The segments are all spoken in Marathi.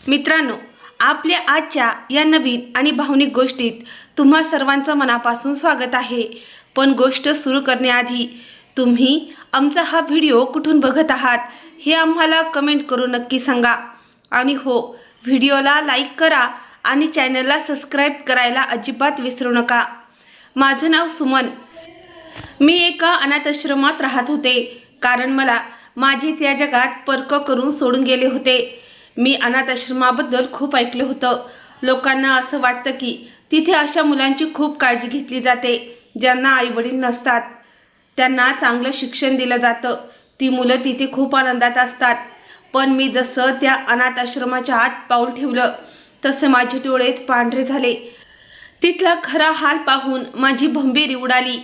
मित्रांनो, आपल्या आजच्या या नवीन आणि भावनिक गोष्टीत तुम्हा सर्वांचं मनापासून स्वागत आहे। पण गोष्ट सुरू करण्याआधी तुम्ही आमचा हा व्हिडिओ कुठून बघत आहात हे आम्हाला कमेंट करून नक्की सांगा। आणि हो, व्हिडिओला लाईक करा आणि चॅनलला सबस्क्राईब करायला अजिबात विसरू नका। माझं नाव सुमन। मी एका अनाथाश्रमात राहत होते, कारण मला माझेच या जगात परक करून सोडून गेले होते। मी अनाथाश्रमाबद्दल खूप ऐकलं होतं। लोकांना असं वाटतं की तिथे अशा मुलांची खूप काळजी घेतली जाते ज्यांना आईवडील नसतात। त्यांना चांगलं शिक्षण दिलं जातं। ती मुलं तिथे खूप आनंदात असतात। पण मी जसं त्या अनाथाश्रमाच्या आत पाऊल ठेवलं तसं माझे डोळेच पांढरे झाले। तिथला खरा हाल पाहून माझी भंबीरी उडाली।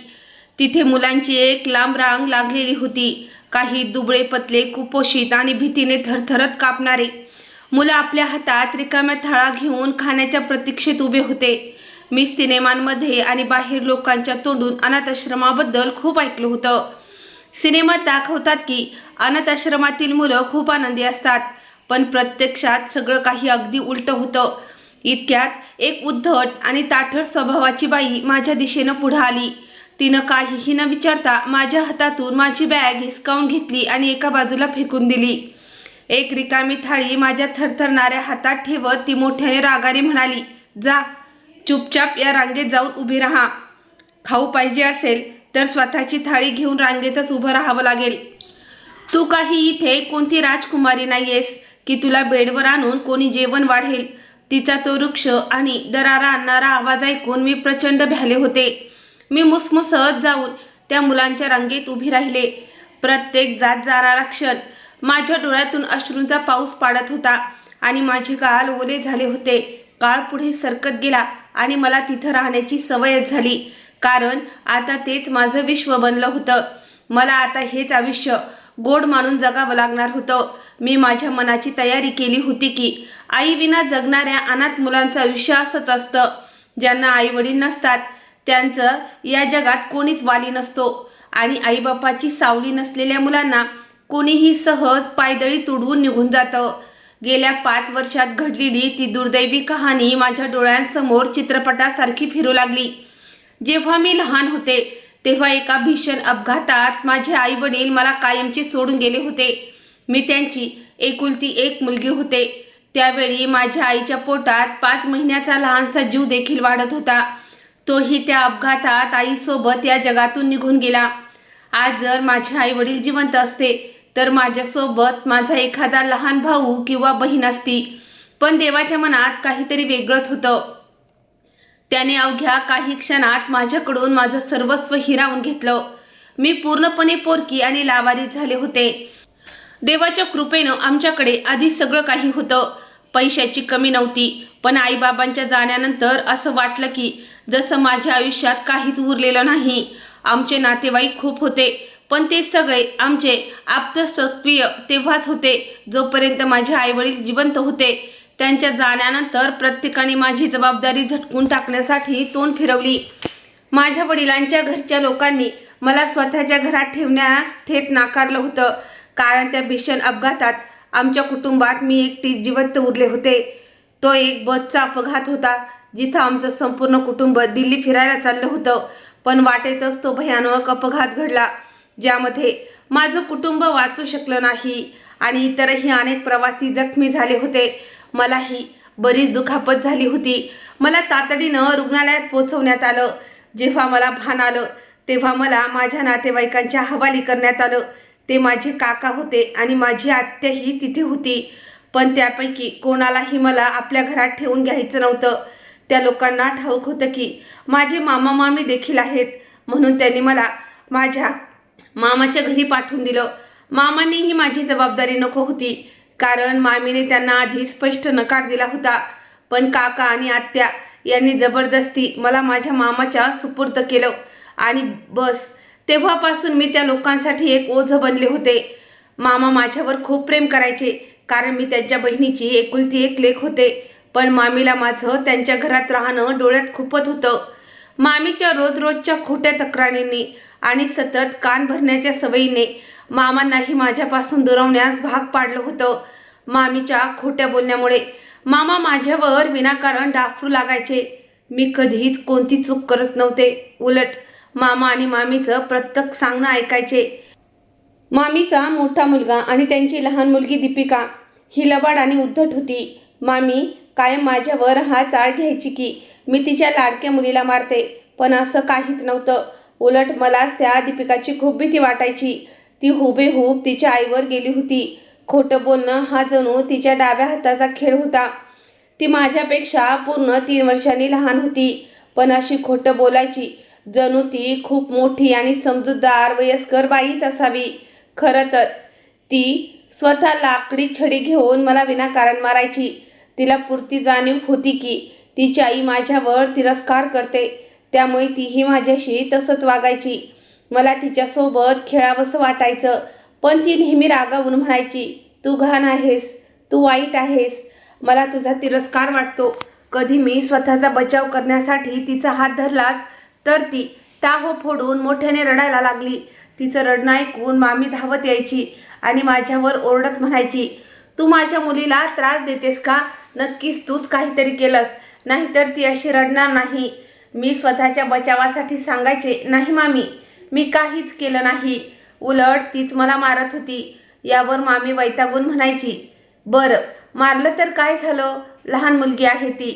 तिथे मुलांची एक लांब रांग लागलेली होती। काही दुबळे पतले, कुपोषित आणि भीतीने थरथरत कापणारे मुलं आपल्या हातात रिकाम्या थाळा घेऊन खाण्याच्या प्रतीक्षेत उभे होते। मी सिनेमांमध्ये आणि बाहेर लोकांच्या तोंडून अनाथाश्रमाबद्दल खूप ऐकलं होतं। सिनेमात दाखवतात की अनाथाश्रमातील मुलं खूप आनंदी असतात, पण प्रत्यक्षात सगळं काही अगदी उलटं होतं। इतक्यात एक उद्धट आणि ताठर स्वभावाची बाई माझ्या दिशेनं पुढे आली। तिनं काहीही न विचारता माझ्या हातातून माझी बॅग हिसकावून घेतली आणि एका बाजूला फेकून दिली। एक रिकामी थाळी माझ्या थरथरणाऱ्या हातात ठेवत ती मोठ्याने रागाने म्हणाली, जा, चुपचाप या रांगेत जाऊन उभी राहा। खाऊ पाहिजे असेल तर स्वतःची थाळी घेऊन रांगेतच उभं राहावं लागेल। तू काही इथे कोणती राजकुमारी नाहीयेस की तुला बेडवर आणून कोणी जेवण वाढेल। तिचा तो वृक्ष आणि दरारा आणणारा आवाज ऐकून मी प्रचंड भ्याले होते। मी मुसमुसत जाऊन त्या मुलांच्या रांगेत उभी राहिले। प्रत्येक जात जाणारा क्षण माझ्या डोळ्यातून अश्रूंचा पाऊस पाडत होता आणि माझे गाल ओले झाले होते। काळ पुढे सरकत गेला आणि मला तिथं राहण्याची सवयच झाली, कारण आता तेच माझं विश्व बनलं होतं। मला आता हेच आयुष्य गोड मानून जगावं लागणार होतं। मी माझ्या मनाची तयारी केली होती की आईविना जगणाऱ्या अनाथ मुलांचं आयुष्य असंच असतं। ज्यांना आईवडील नसतात त्यांचं या जगात कोणीच वाली नसतो आणि आईबापाची सावली नसलेल्या मुलांना कोणीही सहज पायदळी तुडवून निघून जातं। गेल्या 5 वर्षात घडलेली ती दुर्दैवी कहाणी माझ्या डोळ्यांसमोर चित्रपटासारखी फिरू लागली। जेव्हा मी लहान होते तेव्हा एका भीषण अपघातात माझे आईवडील मला कायमचे सोडून गेले होते। मी त्यांची एकुलती एक मुलगी होते। त्यावेळी माझ्या आईच्या पोटात 5 महिन्याचा लहानसा जीव देखील वाढत होता। तोही त्या अपघातात आईसोबत या जगातून निघून गेला। आज जर माझे आईवडील जिवंत असते तर माझ्यासोबत माझा एखादा लहान भाऊ किंवा बहीण असती। पण देवाच्या मनात काहीतरी वेगळंच होतं। त्याने अवघ्या काही क्षणात माझ्याकडून माझं सर्वस्व हिरावून घेतलं। मी पूर्णपणे पोरकी आणि लावारीस झाले होते। देवाच्या कृपेनं आमच्याकडे आधी सगळं काही होतं। पैशाची कमी नव्हती, पण आईबाबांच्या जाण्यानंतर असं वाटलं की जसं माझ्या आयुष्यात काहीच उरलेलं नाही। आमचे नातेवाईक खूप होते, पण ते सगळे आमचे आप्तस्वकीय तेव्हाच होते जोपर्यंत माझे आईवडील जिवंत होते। त्यांच्या जाण्यानंतर प्रत्येकाने माझी जबाबदारी झटकून टाकण्यासाठी तोंड फिरवली। माझ्या वडिलांच्या घरच्या लोकांनी मला स्वतःच्या घरात ठेवण्यास थेट नाकारलं होतं, कारण त्या भीषण अपघातात आमच्या कुटुंबात मी एकटी जिवंत उरले होते। तो एक बसचा अपघात होता जिथं आमचं संपूर्ण कुटुंब दिल्ली फिरायला चाललं होतं, पण वाटेतच तो भयानक अपघात घडला ज्यामध्ये माझं कुटुंब वाचू शकलं नाही आणि इतरही अनेक प्रवासी जखमी झाले होते। मलाही बरीच दुखापत झाली होती। मला तातडीनं रुग्णालयात पोहोचवण्यात आलं। जेव्हा मला भान आलं तेव्हा मला माझ्या नातेवाईकांच्या हवाली करण्यात आलं। ते माझे काका होते आणि माझी आत्याही तिथे होती, पण त्यापैकी कोणालाही मला आपल्या घरात ठेवून घ्यायचं नव्हतं। त्या लोकांना ठाऊक होतं की माझे मामा मामी देखील आहेत, म्हणून त्यांनी मला माझ्या मामाच्या घरी पाठवून दिलं। मामांनीही माझी जबाबदारी नको होती, कारण मामीने त्यांना आधी स्पष्ट नकार दिला होता, पण काका आणि आत्या यांनी जबरदस्ती मला माझ्या मामाच्या सुपूर्द केलं आणि बस तेव्हापासून मी त्या लोकांसाठी एक ओझं बनले होते। मामा माझ्यावर खूप प्रेम करायचे, कारण मी त्यांच्या बहिणीची एकुलती एक लेक होते, पण मामीला माझं त्यांच्या घरात राहणं डोळ्यात खुपत होतं। मामीच्या रोजच्या खोट्या तक्रारींनी आणि सतत कान भरण्याच्या सवयीने मामांनाही माझ्यापासून दुरावण्यास भाग पाडलं होतं। मामीच्या खोट्या बोलण्यामुळे मामा माझ्यावर विनाकारण डाफरू लागायचे. मी कधीच कोणती चूक करत नव्हते. उलट मामा आणि मामीचं प्रत्येक सांगणं ऐकायचे. मामीचा मोठा मुलगा आणि त्यांची लहान मुलगी दीपिका ही लबाड आणि उद्धट होती. मामी कायम माझ्यावर हा चाळ घ्यायची की मी तिच्या लाडक्या मुलीला मारते, पण असं काहीच नव्हतं. उलट मलाच त्या दीपिकाची खूप भीती वाटायची. ती हुबेहूब तिच्या आईवर गेली होती. खोटं बोलणं हा जणू तिच्या डाव्या हाताचा खेळ होता. ती माझ्यापेक्षा पूर्ण 3 वर्षांनी लहान होती, पण अशी खोटं बोलायची जणू ती खूप मोठी आणि समजूतदार वयस्कर बाईच असावी. खरं तर ती स्वतः लाकडी छडी घेऊन मला विनाकारण मारायची. तिला पुरती जाणीव होती की तिची आई माझ्यावर तिरस्कार करते, त्यामुळे तीही माझ्याशी तसंच वागायची. मला तिच्यासोबत खेळावंसं वाटायचं, पण ती नेहमी रागावून म्हणायची, तू घाण आहेस, तू वाईट आहेस, मला तुझा तिरस्कार वाटतो. कधी मी स्वतःचा बचाव करण्यासाठी तिचा हात धरलाच तर ती टाहो फोडून मोठ्याने रडायला लागली. तिचं रडणं ऐकून मामी धावत यायची आणि माझ्यावर ओरडत म्हणायची, तू माझ्या मुलीला त्रास देतेस का? नक्कीच तूच काहीतरी केलंस, नाहीतर ती अशी रडणार नाही. मी स्वतःच्या बचावासाठी सांगायचे, नाही मामी, मी काहीच केलं नाही, उलट तीच मला मारत होती. यावर मामी वैतागून म्हणायची, बरं मारलं तर काय झालं? लहान मुलगी आहे ती,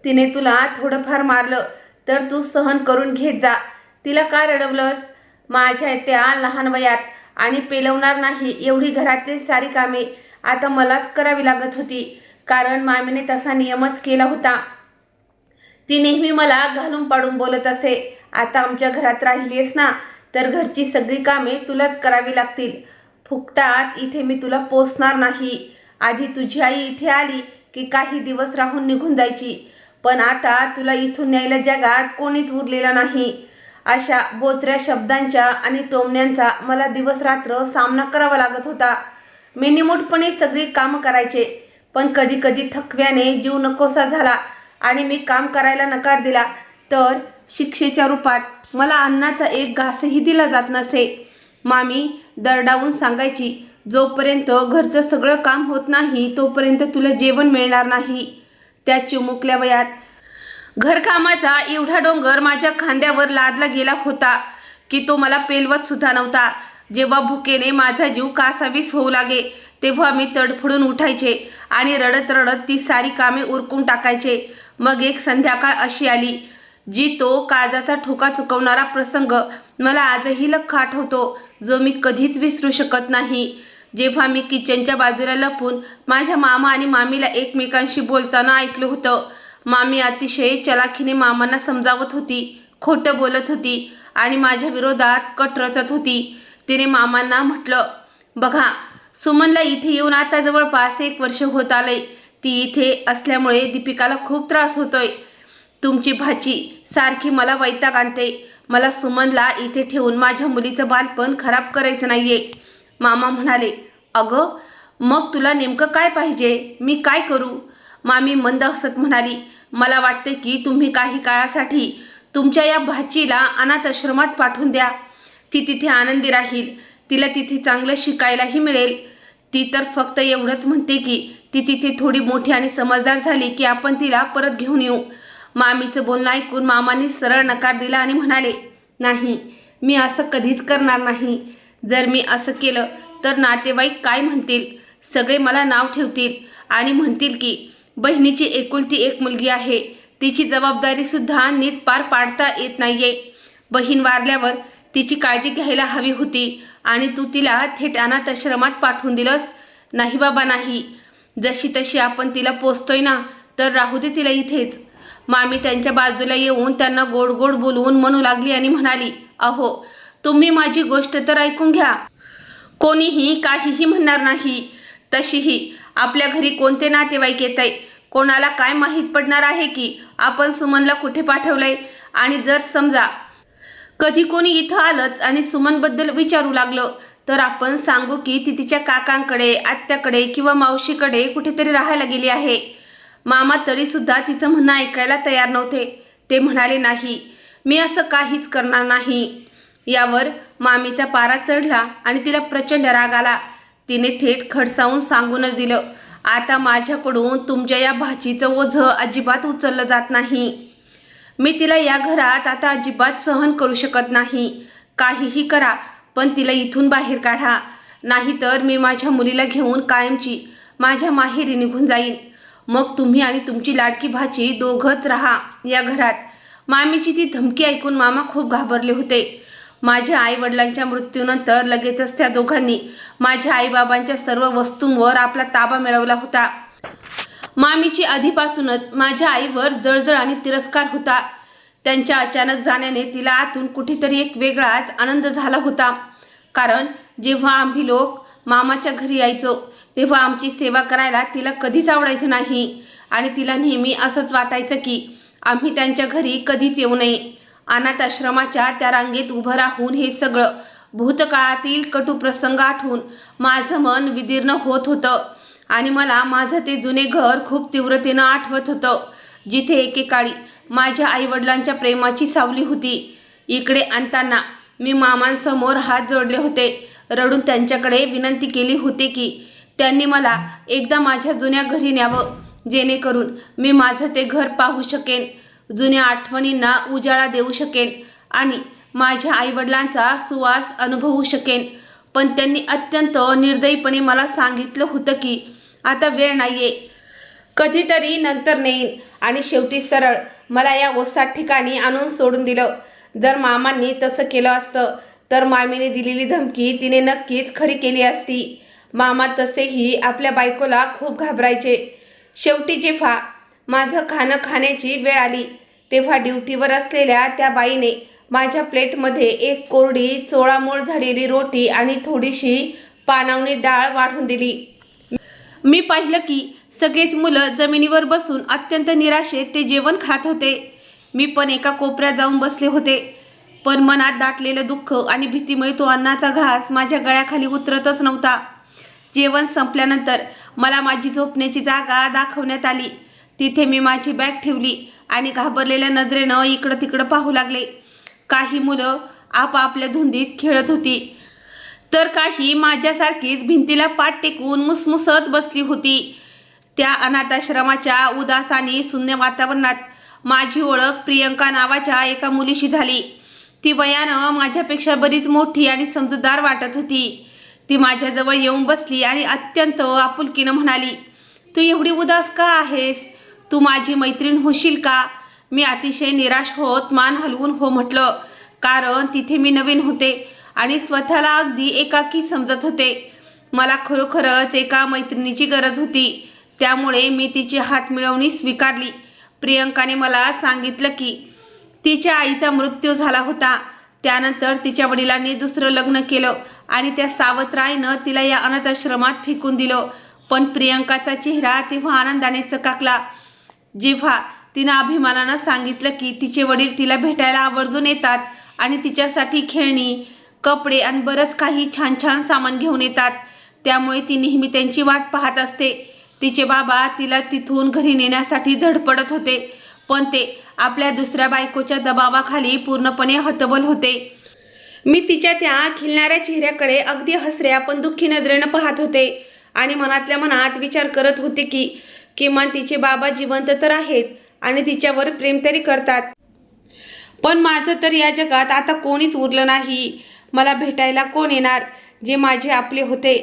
तिने तुला थोडंफार मारलं तर तू सहन करून घेत जा. तिला का रडवलंस? माझ्या त्या लहान वयात आणि पेलवणार नाही एवढी घरातली सारी कामे आता मलाच करावी लागत होती, कारण मामीने तसा नियमच केला होता. ती नेहमी मला घालून पाडून बोलत असे. आता आमच्या घरात राहिलीस ना तर घरची सगळी कामे तुलाच करावी लागतील. फुकटात इथे मी तुला पोसणार नाही. आधी तुझी आई इथे आली की काही दिवस राहून निघून जायची, पण आता तुला इथून न्यायला जगात कोणीच उरलेलं नाही. अशा बोचऱ्या शब्दांच्या आणि टोमण्यांचा मला दिवस रात्र सामना करावा लागत होता. मी निमूटपणे सगळी कामं करायचे, पण कधी कधी थकव्याने जीव नकोसा झाला आणि मी काम करायला नकार दिला तर शिक्षेच्या रूपात मला अन्नाचा एक घासही दिला जात नसे. मामी दरडावून सांगायची, जोपर्यंत घरचं सगळं काम होत नाही तोपर्यंत तुला जेवण मिळणार नाही. त्या चिमुकल्या वयात घरकामाचा एवढा डोंगर माझ्या खांद्यावर लादला गेला होता की तो मला पेलवत सुद्धा नव्हता. जेव्हा भुकेने माझा जीव कासावीस होऊ लागे तेव्हा मी तडफडून उठायचे आणि रडत रडत ती सारी कामे उरकून टाकायचे. मग एक संध्याकाळ अशी आली जी तो काळजाचा ठोका चुकवणारा प्रसंग मला आजही लख्ख आठवतो, जो मी कधीच विसरू शकत नाही. जेव्हा मी किचनच्या बाजूला लपून माझ्या मामा आणि मामीला एकमेकांशी बोलताना ऐकलं होतं. मामी अतिशय चलाखीने मामांना समजावत होती, खोटं बोलत होती आणि माझ्या विरोधात कट रचत होती. तिने मामांना म्हटलं, बघा सुमनला इथे येऊन आता जवळपास 1 वर्ष होत आलंय. ती इथे असल्यामुळे दीपिकाला खूप त्रास होतोय. तुमची भाची सारखी मला वैताग आणते. मला सुमनला इथे ठेवून माझ्या मुलीचं बालपण खराब करायचं नाहीये. मामा म्हणाले, अगं मग तुला नेमकं काय पाहिजे? मी काय करू? मामी मंद हसत म्हणाली, मला वाटते की तुम्ही काही काळासाठी तुमच्या या भाचीला अनाथ आश्रमात पाठवून द्या. ती तिथे आनंदी राहील, तिला तिथे चांगलं शिकायलाही मिळेल. ती तर फक्त एवढंच म्हणते की ती तिथे थोडी मोठी आणि समजदार झाली की आपण तिला परत घेऊन येऊ. मामीचं बोलणं ऐकून मामांनी सरळ नकार दिला आणि म्हणाले, नाही, मी असं कधीच करणार नाही. जर मी असं केलं तर नातेवाईक काय म्हणतील? सगळे मला नाव ठेवतील आणि म्हणतील की बहिणीची एकुलती एक मुलगी आहे, तिची जबाबदारीसुद्धा नीट पार पाडता येत नाहीये. बहीण वारल्यावर तिची काळजी घ्यायला हवी होती आणि तू तिला थेट अनाथ आश्रमात पाठवून दिलंस. नाही बाबा नाही, जशी तशी आपण तिला पोसतोय ना, तर राहू दे तिला इथेच. मामी त्यांच्या बाजूला येऊन त्यांना गोड गोड बोलवून म्हणू लागली आणि म्हणाली, अहो तुम्ही माझी गोष्ट तर ऐकून घ्या. कोणीही काहीही म्हणणार नाही. तशीही आपल्या घरी कोणते नातेवाईक येत आहे? कोणाला काय माहीत पडणार आहे की आपण सुमनला कुठे पाठवलंय? आणि जर समजा कधी कोणी इथं आलंच आणि सुमनबद्दल विचारू लागलं तर आपण सांगू की ती तिच्या काकांकडे, आत्याकडे किंवा मावशीकडे कुठेतरी राहायला गेली आहे. मामा तरीसुद्धा तिचं म्हणणं ऐकायला तयार नव्हते. ते म्हणाले, नाही, मी असं काहीच करणार नाही. यावर मामीचा पारा चढला आणि तिला प्रचंड राग आला. तिने थेट खडसावून सांगूनच दिलं, आता माझ्याकडून तुमच्या या भाचीचं ओझं अजिबात उचललं जात नाही. मी तिला या घरात आता अजिबात सहन करू शकत नाही. काहीही करा, पण तिला इथून बाहेर काढा, नाहीतर मी माझ्या मुलीला घेऊन कायमची माझ्या माहेरी निघून जाईन. मग तुम्ही आणि तुमची लाडकी भाची दोघंच राहा या घरात. मामीची ती धमकी ऐकून मामा खूप घाबरले होते. माझ्या आईवडिलांच्या मृत्यूनंतर लगेचच त्या दोघांनी माझ्या आईबाबांच्या सर्व वस्तूंवर आपला ताबा मिळवला होता. मामीची आधीपासूनच माझ्या आईवर जळजळ आणि तिरस्कार होता. त्यांच्या अचानक जाण्याने तिला आतून कुठेतरी एक वेगळाच आनंद झाला होता. कारण जेव्हा आम्ही लोक मामाच्या घरी यायचो तेव्हा आमची सेवा करायला तिला कधीच आवडायचं नाही आणि तिला नेहमी असंच वाटायचं की आम्ही त्यांच्या घरी कधीच येऊ नये. अनाथ आश्रमाच्या त्या रांगेत उभं राहून हे सगळं भूतकाळातील कटू प्रसंग आठवून माझं मन विदीर्ण होत होतं आणि मला माझं ते जुने घर खूप तीव्रतेनं आठवत होतं, जिथे एकेकाळी माझ्या आईवडिलांच्या प्रेमाची सावली होती. इकडे आणताना मी मामांसमोर हात जोडले होते, रडून त्यांच्याकडे विनंती केली होती की त्यांनी मला एकदा माझ्या जुन्या घरी न्यावं, जेणेकरून मी माझं ते घर पाहू शकेन, जुन्या आठवणींना उजाळा देऊ शकेन आणि माझ्या आईवडिलांचा सुवास अनुभवू शकेन. पण त्यांनी अत्यंत निर्दयीपणे मला सांगितलं होतं की आता वेळ नाहीये, कधीतरी नंतर नेईन आणि शेवटी सरळ मला या ओसाड ठिकाणी आणून सोडून दिलं. जर मामांनी तसं केलं असतं तर मामीने दिलेली धमकी तिने नक्कीच खरी केली असती. मामा तसेही आपल्या बायकोला खूप घाबरायचे. शेवटी जेव्हा माझं खाणं खाण्याची वेळ आली तेव्हा ड्युटीवर असलेल्या त्या बाईने माझ्या प्लेटमध्ये एक कोरडी चोळामोळ झालेली रोटी आणि थोडीशी पानावणी डाळ वाढून दिली. मी पाहिलं की सगळेच मुलं जमिनीवर बसून अत्यंत निराशेत ते जेवण खात होते. मी पण एका कोपऱ्यात जाऊन बसले होते, पण मनात दाटलेलं दुःख आणि भीतीमुळे तो अन्नाचा घास माझ्या गळ्याखाली उतरतच नव्हता. जेवण संपल्यानंतर मला माझी झोपण्याची जागा दाखवण्यात आली. तिथे मी माझी बॅग ठेवली आणि घाबरलेल्या नजरेनं इकडं तिकडं पाहू लागले. काही मुलं आपापल्या धुंदीत खेळत होती, तर काही माझ्यासारखीच भिंतीला पाठ टेकवून मुसमुसत बसली होती. त्या अनाथाश्रमाच्या उदास आणि शून्य वातावरणात माझी ओळख प्रियंका नावाच्या एका मुलीशी झाली. ती वयानं माझ्यापेक्षा बरीच मोठी आणि समजूतदार वाटत होती. ती माझ्याजवळ येऊन बसली आणि अत्यंत आपुलकीनं म्हणाली, तू एवढी उदास का आहेस? तू माझी मैत्रीण होशील का? मी अतिशय निराश होत मान हलवून हो म्हटलं, कारण तिथे मी नवीन होते आणि स्वतःला अगदी एकाकी समजत होते. मला खरोखरच एका मैत्रिणीची गरज होती, त्यामुळे मी तिची हात मिळवणी स्वीकारली. प्रियंकाने मला सांगितलं की तिच्या आईचा मृत्यू झाला होता. त्यानंतर तिच्या वडिलांनी दुसरं लग्न केलं आणि त्या सावत्राईनं तिला या अनाथाश्रमात फेकून दिलं. पण प्रियंकाचा चेहरा तेव्हा आनंदाने चकाकला जेव्हा तिनं अभिमानानं सांगितलं की तिचे वडील तिला भेटायला आवर्जून येतात आणि तिच्यासाठी खेळणी, कपडे आणि बरंच काही छान छान सामान घेऊन येतात. त्यामुळे ती नेहमी त्यांची वाट पाहत असते. तिचे बाबा तिला तिथून घरी नेण्यासाठी धडपडत होते, पण ते आपल्या दुसऱ्या बायकोच्या दबावाखाली पूर्णपणे हतबल होते. मी तिच्या त्या खिलणाऱ्या चेहऱ्याकडे अगदी हसऱ्या पण दुःखी नजरेनं पाहत होते आणि मनातल्या मनात विचार करत होते की किमान तिचे बाबा जिवंत तर आहेत आणि तिच्यावर प्रेम तरी करतात. पण माझं तर या जगात आता कोणीच उरलं नाही. मला भेटायला कोण येणार? जे माझे आपले होते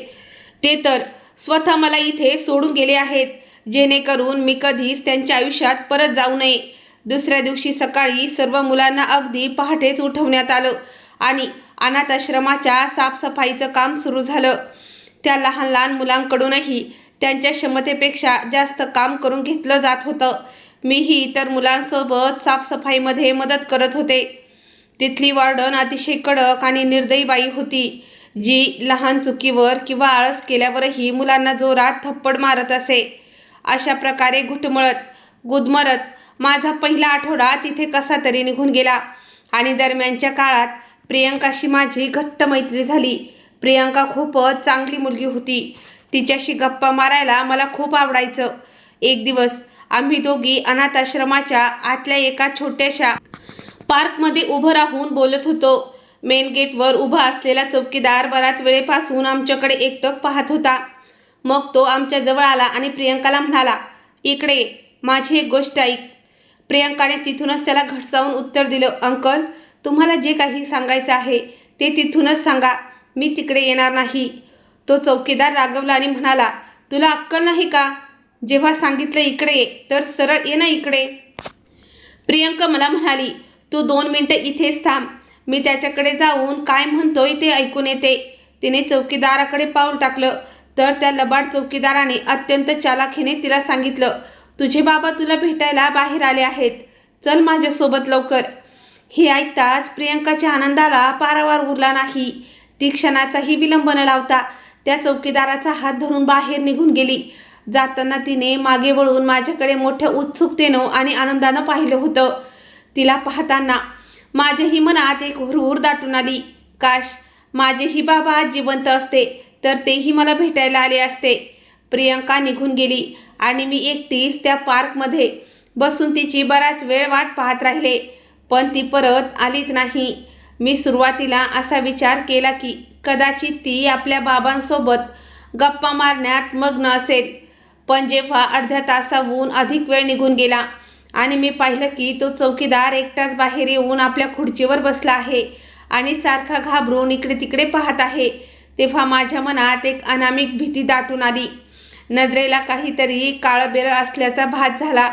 ते तर स्वतः मला इथे सोडून गेले आहेत, जेणेकरून मी कधीच त्यांच्या आयुष्यात परत जाऊ नये. दुसऱ्या दिवशी सकाळी सर्व मुलांना अगदी पहाटेच उठवण्यात आलं आणि अनाथ आश्रमाच्या साफसफाईचं काम सुरू झालं. त्या लहान लहान मुलांकडूनही त्यांच्या क्षमतेपेक्षा जास्त काम करून घेतलं जात होतं. मीही इतर मुलांसोबत साफसफाईमध्ये मदत करत होते. तिथली वॉर्डन अतिशय कडक आणि निर्दयी बाई होती, जी लहान चुकीवर किंवा आळस केल्यावरही मुलांना जोरात थप्पड मारत असे. अशा प्रकारे घुटमळत गुदमरत माझा पहिला आठवडा तिथे कसा तरी निघून गेला आणि दरम्यानच्या काळात प्रियंकाशी माझी घट्ट मैत्री झाली. प्रियंका खूपच चांगली मुलगी होती. तिच्याशी गप्पा मारायला मला खूप आवडायचं. एक दिवस आम्ही दोघी अनाथ आश्रमाच्या आतल्या एका छोट्याशा पार्कमध्ये उभं राहून बोलत होतो. मेन गेटवर उभा असलेला चौकीदार बराच वेळेपासून आमच्याकडे एकटक पाहत होता. मग तो आमच्या जवळ आला आणि प्रियंकाला म्हणाला, इकडे ये, माझी एक गोष्ट ऐक. प्रियंकाने तिथूनच त्याला घटसावून उत्तर दिलं, अंकल, तुम्हाला जे काही सांगायचं आहे ते तिथूनच सांगा, मी तिकडे येणार नाही. तो चौकीदार रागवला आणि म्हणाला, तुला अक्कल नाही का? जेव्हा सांगितलं इकडे ये तर सरळ ये ना इकडे. प्रियंका मला म्हणाली, तू 2 मिनिटं इथेच थांब, मी त्याच्याकडे जाऊन काय म्हणतोय ते ऐकून येते. तिने चौकीदाराकडे पाऊल टाकलं तर त्या लबाड चौकीदाराने अत्यंत चालाखीने तिला सांगितलं, तुझे बाबा तुला भेटायला बाहेर आले आहेत, चल माझ्यासोबत लवकर. हे ऐकताच प्रियंकाच्या आनंदाला पारावार उरला नाही. ती क्षणाचाही विलंब न लावता त्या चौकीदाराचा हात धरून बाहेर निघून गेली. जाताना तिने मागे वळून माझ्याकडे मोठ्या उत्सुकतेनं आणि आनंदानं पाहिलं होतं. तिला पाहताना माझ्याही मनात एक हुरहुर दाटून आली. काश माझेही बाबा जिवंत असते तर तेही मला भेटायला आले असते. प्रियंका निघून गेली आणि मी एकटीच त्या पार्कमध्ये बसून तिची बराच वेळ वाट पाहत राहिले, पण ती परत आलीच नाही. मी सुरुवातीला असा विचार केला की कदाचित ती आपल्या बाबांसोबत गप्पा मारण्यात मग्न असेल, पण जेव्हा अर्ध्या तासाहून अधिक वेळ निघून गेला आणि मी पाहिलं की तो चौकीदार एकटाच बाहेर येऊन आपल्या खुर्चीवर बसला आहे आणि सारखा घाबरून इकडे तिकडे पाहत आहे, तेव्हा माझ्या मनात एक अनामिक भीती दाटून आली. नजरेला काहीतरी काळबेरं असल्याचा भास झाला.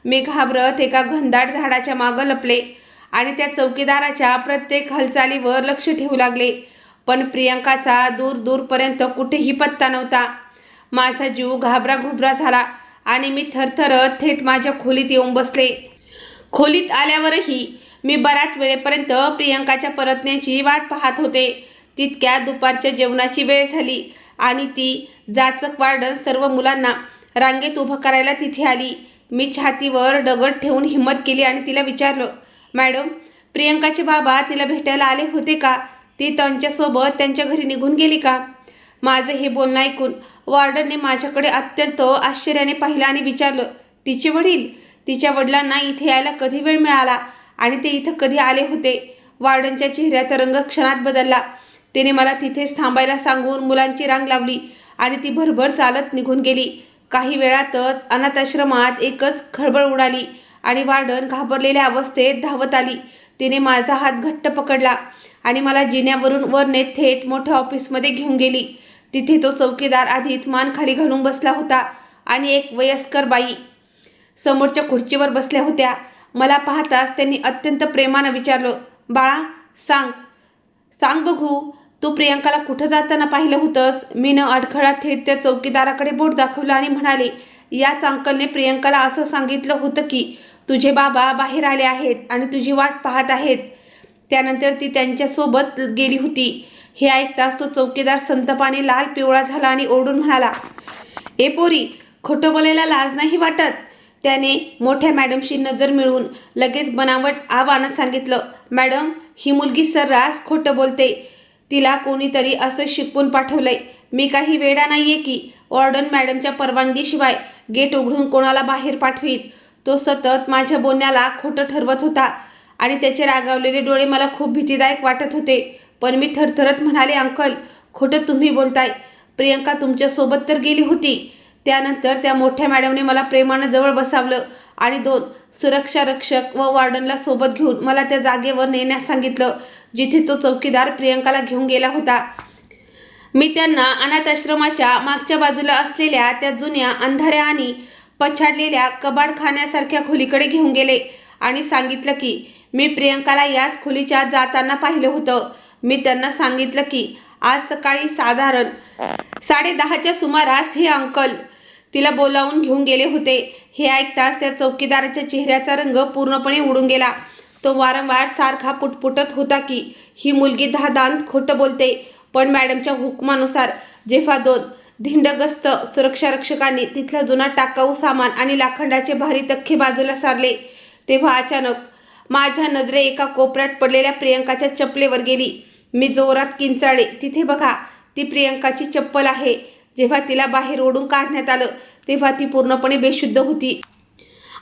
मी घाबरत एका घनदाट झाडाच्या मागं लपले आणि त्या चौकीदाराच्या प्रत्येक हालचालीवर लक्ष ठेवू लागले, पण प्रियंकाचा दूर दूरपर्यंत कुठेही पत्ता नव्हता. माझा जीव घाबराघुबरा झाला आणि मी थरथरत थेट माझ्या खोलीत येऊन बसले. खोलीत आल्यावरही मी बऱ्याच वेळेपर्यंत प्रियंकाच्या परतण्याची वाट पाहत होते. तितक्यात दुपारच्या जेवणाची वेळ झाली आणि ती जाचक वार्डन सर्व मुलांना रांगेत उभं करायला तिथे आली. मी छातीवर दगड ठेवून हिम्मत केली आणि तिला विचारलं, मॅडम, प्रियंकाचे बाबा तिला भेटायला आले होते का? ती त्यांच्यासोबत त्यांच्या घरी निघून गेली का? माझं हे बोलणं ऐकून वॉर्डनने माझ्याकडे अत्यंत आश्चर्याने पाहिलं आणि विचारलं, तिचे वडील? तिच्या वडिलांना इथे यायला कधी वेळ मिळाला आणि ते इथं कधी आले होते? वॉर्डनच्या चेहऱ्याचा रंग क्षणात बदलला. तिने मला तिथेच थांबायला सांगून मुलांची रांग लावली आणि ती भरभर चालत निघून गेली. काही वेळातच अनाथाश्रमात एकच खळबळ उडाली आणि वॉर्डन घाबरलेल्या अवस्थेत धावत आली. तिने माझा हात घट्ट पकडला आणि मला जिन्यावरून वर नेत थेट मोठ्या ऑफिसमध्ये घेऊन गेली. तिथे तो चौकीदार आधीच मान खाली घालून बसला होता आणि एक वयस्कर बाई समोरच्या खुर्चीवर बसल्या होत्या. मला पाहताच त्यांनी अत्यंत प्रेमानं विचारलं, बाळा, सांग सांग बघू, तू प्रियंकाला कुठं जाताना पाहिलं होतंस? मी न अडखळा थेट त्या चौकीदाराकडे बोट दाखवलं आणि म्हणाले, याच अंकलने प्रियंकाला असं सांगितलं होतं की तुझे बाबा बाहेर आले आहेत आणि तुझी वाट पाहत आहेत. त्यानंतर ती त्यांच्यासोबत गेली होती. हे ऐकताच तो चौकीदार संतापाने लाल पिवळा झाला आणि ओरडून म्हणाला, ए पोरी, खोटं बोलायला लाज नाही वाटत? त्याने मोठ्या मॅडमशी नजर मिळवून लगेच बनावट आव्हानात सांगितलं, मॅडम, ही मुलगी सर्रास खोटं बोलते. तिला कोणीतरी असं शिकवून पाठवलंय. मी काही वेडा नाहीये की वॉर्डन मॅडमच्या परवानगीशिवाय गेट उघडून कोणाला बाहेर पाठवीत. तो सतत माझ्या बोलण्याला खोटं ठरवत होता आणि त्याचे रागावलेले डोळे मला खूप भीतीदायक वाटत होते. पण मी थरथरत म्हणाले, अंकल, खोटं तुम्ही बोलताय. प्रियंका तुमच्यासोबत तर गेली होती. त्यानंतर त्या मोठ्या मॅडमने मला प्रेमानं जवळ बसावलं आणि 2 सुरक्षा रक्षक व वॉर्डनला सोबत घेऊन मला त्या जागेवर नेण्यास सांगितलं जिथे तो चौकीदार प्रियंकाला घेऊन गेला होता. मी त्यांना अनाथाश्रमाच्या मागच्या बाजूला असलेल्या त्या जुन्या अंधाऱ्या आणि पछाडलेल्या कबाडखान्यासारख्या खोलीकडे घेऊन गेले आणि सांगितलं की मी प्रियंकाला याच खोलीच्या जाताना पाहिलं होतं. मी त्यांना सांगितलं की आज सकाळी साधारण 10:30च्या सुमारास हे अंकल तिला बोलावून घेऊन गेले होते. हे ऐकताच त्या चौकीदाराच्या चेहऱ्याचा रंग पूर्णपणे उडून गेला. तो वारंवार सारखा पुटपुटत होता की ही मुलगी धादांत खोटं बोलते. पण मॅडमच्या हुकमानुसार जेव्हा 2 धिंडगस्त सुरक्षारक्षकांनी तिथला जुना टाकाऊ सामान आणि लाखंडाचे भारी तख्खे बाजूला सारले, तेव्हा अचानक माझ्या नजरे एका कोपऱ्यात पडलेल्या प्रियंकाच्या चपलेवर गेली. मी जोरात किंचाळले, तिथे बघा, ती प्रियंकाची चप्पल आहे. जेव्हा तिला बाहेर ओढून काढण्यात आलं तेव्हा ती पूर्णपणे बेशुद्ध होती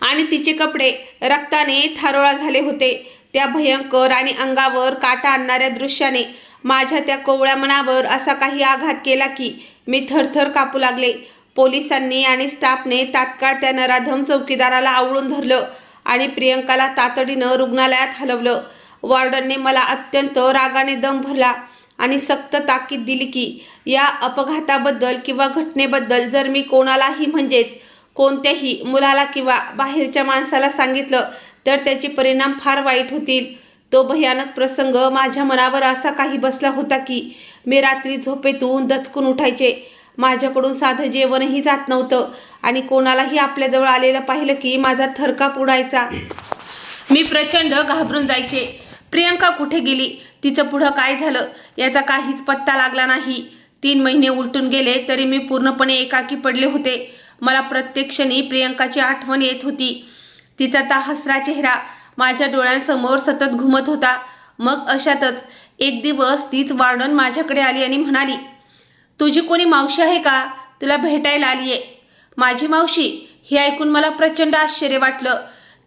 आणि तिचे कपडे रक्ताने थारोळा झाले होते. त्या भयंकर आणि अंगावर काटा आणणाऱ्या दृश्याने माझ्या त्या कोवळ्या मनावर असा काही आघात केला की मी थरथर कापू लागले. पोलिसांनी आणि स्टाफने तात्काळ त्या नराधम चौकीदाराला आवळून धरलं आणि प्रियंकाला तातडीनं रुग्णालयात हलवलं. वॉर्डनने मला अत्यंत रागाने दम भरला आणि सक्त ताकीद दिली की या अपघाताबद्दल किंवा घटनेबद्दल जर मी कोणालाही म्हणजेच कोणत्याही मुलाला किंवा बाहेरच्या माणसाला सांगितलं तर त्याचे परिणाम फार वाईट होतील. तो भयानक प्रसंग माझ्या मनावर असा काही बसला होता की मी रात्री झोपेतून दचकून उठायचे. माझ्याकडून साधं जेवणही जात नव्हतं आणि कोणालाही आपल्याजवळ आलेलं पाहिलं की माझा थरकाप उडायचा. मी प्रचंड घाबरून जायचे. प्रियंका कुठे गेली, तिचं पुढं काय झालं याचा काहीच पत्ता लागला नाही. 3 महिने उलटून गेले तरी मी पूर्णपणे एकाकी पडले होते. मला प्रत्येक क्षणी प्रियंकाची आठवण येत होती. तिचा ता हसरा चेहरा माझ्या डोळ्यांसमोर सतत घुमत होता. मग अशातच एक दिवस तीच वॉर्डन माझ्याकडे आली आणि म्हणाली, तुझी कोणी मावशी आहे का, तुला भेटायला आली आहे. माझी मावशी? हे ऐकून मला प्रचंड आश्चर्य वाटलं.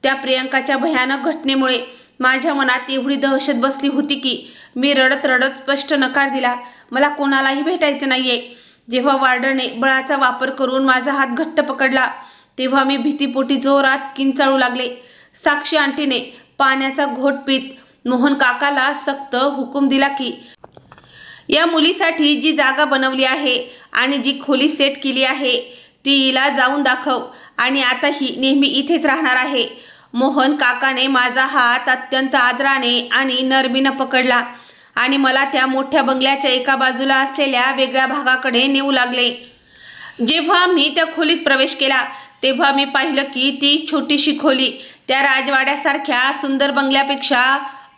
त्या प्रियंकाच्या भयानक घटनेमुळे माझ्या मनात एवढी दहशत बसली होती की मी रडत रडत स्पष्ट नकार दिला. मला कोणालाही भेटायचं नाहीये. जेव्हा वॉर्डनने बळाचा वापर करून माझा हात घट्ट पकडला तेव्हा मी भीतीपोटी जोरात किंचाळू लागले. साक्षी आंटीने पाण्याचा घोट पीत मोहन काकाला सक्त हुकूम दिला की या मुलीसाठी जी जागा बनवली आहे आणि जी खोली सेट केली आहे ती हिला जाऊन दाखव आणि आता ही नेहमी इथेच राहणार आहे. मोहन काकाने माझा हात अत्यंत आदराने आणि नरमीनं पकडला आणि मला त्या मोठ्या बंगल्याच्या एका बाजूला असलेल्या वेगळ्या भागाकडे नेऊ लागले. जेव्हा मी त्या खोलीत प्रवेश केला तेव्हा मी पाहिलं की ती छोटीशी खोली त्या राजवाड्यासारख्या सुंदर बंगल्यापेक्षा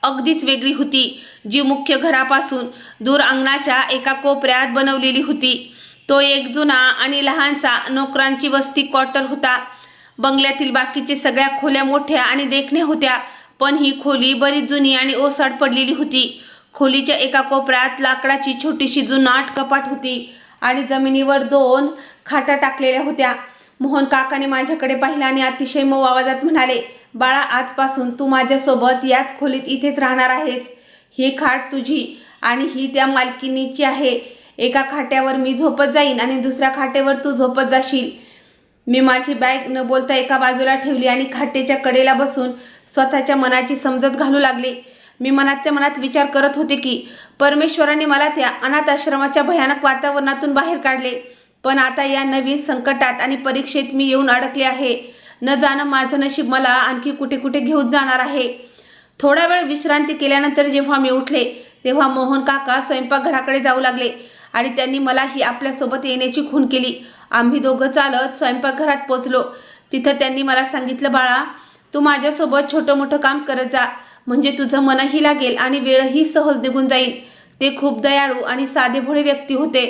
अगदीच वेगळी होती, जी मुख्य घरापासून दूर अंगणाच्या एका कोपऱ्यात बनवलेली होती. तो एक जुना आणि लहानसा नोकरांची वस्ती क्वार्टर होता. बंगल्यातील बाकीचे सगळ्या खोल्या मोठ्या आणि देखण्या होत्या, पण ही खोली बरीच जुनी आणि ओसाड पडलेली होती. खोलीच्या एका कोपऱ्यात लाकडाची छोटीशी जुनाट कपाट होती आणि जमिनीवर 2 खाटा टाकलेल्या होत्या. मोहन काकाने माझ्याकडे पाहिलं आणि अतिशय मऊ आवाजात म्हणाले, बाळा, आजपासून तू माझ्यासोबत याच खोलीत इथेच राहणार आहेस. ही खाट तुझी आणि ही त्या मालकिनीची आहे. एका खाट्यावर मी झोपत जाईन आणि दुसऱ्या खाट्यावर तू झोपत जाशील. मी माझी बॅग न बोलता एका बाजूला ठेवली आणि खाटेच्या कडेला बसून स्वतःच्या मनाची समजत घालू लागले. मी मनातल्या मनात विचार करत होते की परमेश्वराने मला त्या अनाथ आश्रमाच्या भयानक वातावरणातून बाहेर काढले, पण आता या नवीन संकटात आणि परीक्षेत मी येऊन अडकले आहे. न जाणं माझं नशीब मला आणखी कुठे कुठे घेऊन जाणार आहे. थोडा वेळ विश्रांती केल्यानंतर जेव्हा मी उठले तेव्हा मोहन काका स्वयंपाकघराकडे जाऊ लागले आणि त्यांनी मलाही आपल्यासोबत येण्याची खूण केली. आम्ही दोघं चालत स्वयंपाकघरात पोचलो. तिथं त्यांनी मला सांगितलं, बाळा, तू माझ्यासोबत छोटं मोठं काम करत जा, म्हणजे तुझं मनही लागेल आणि वेळही सहज निघून जाईल. ते खूप दयाळू आणि साधेभोळे व्यक्ती होते.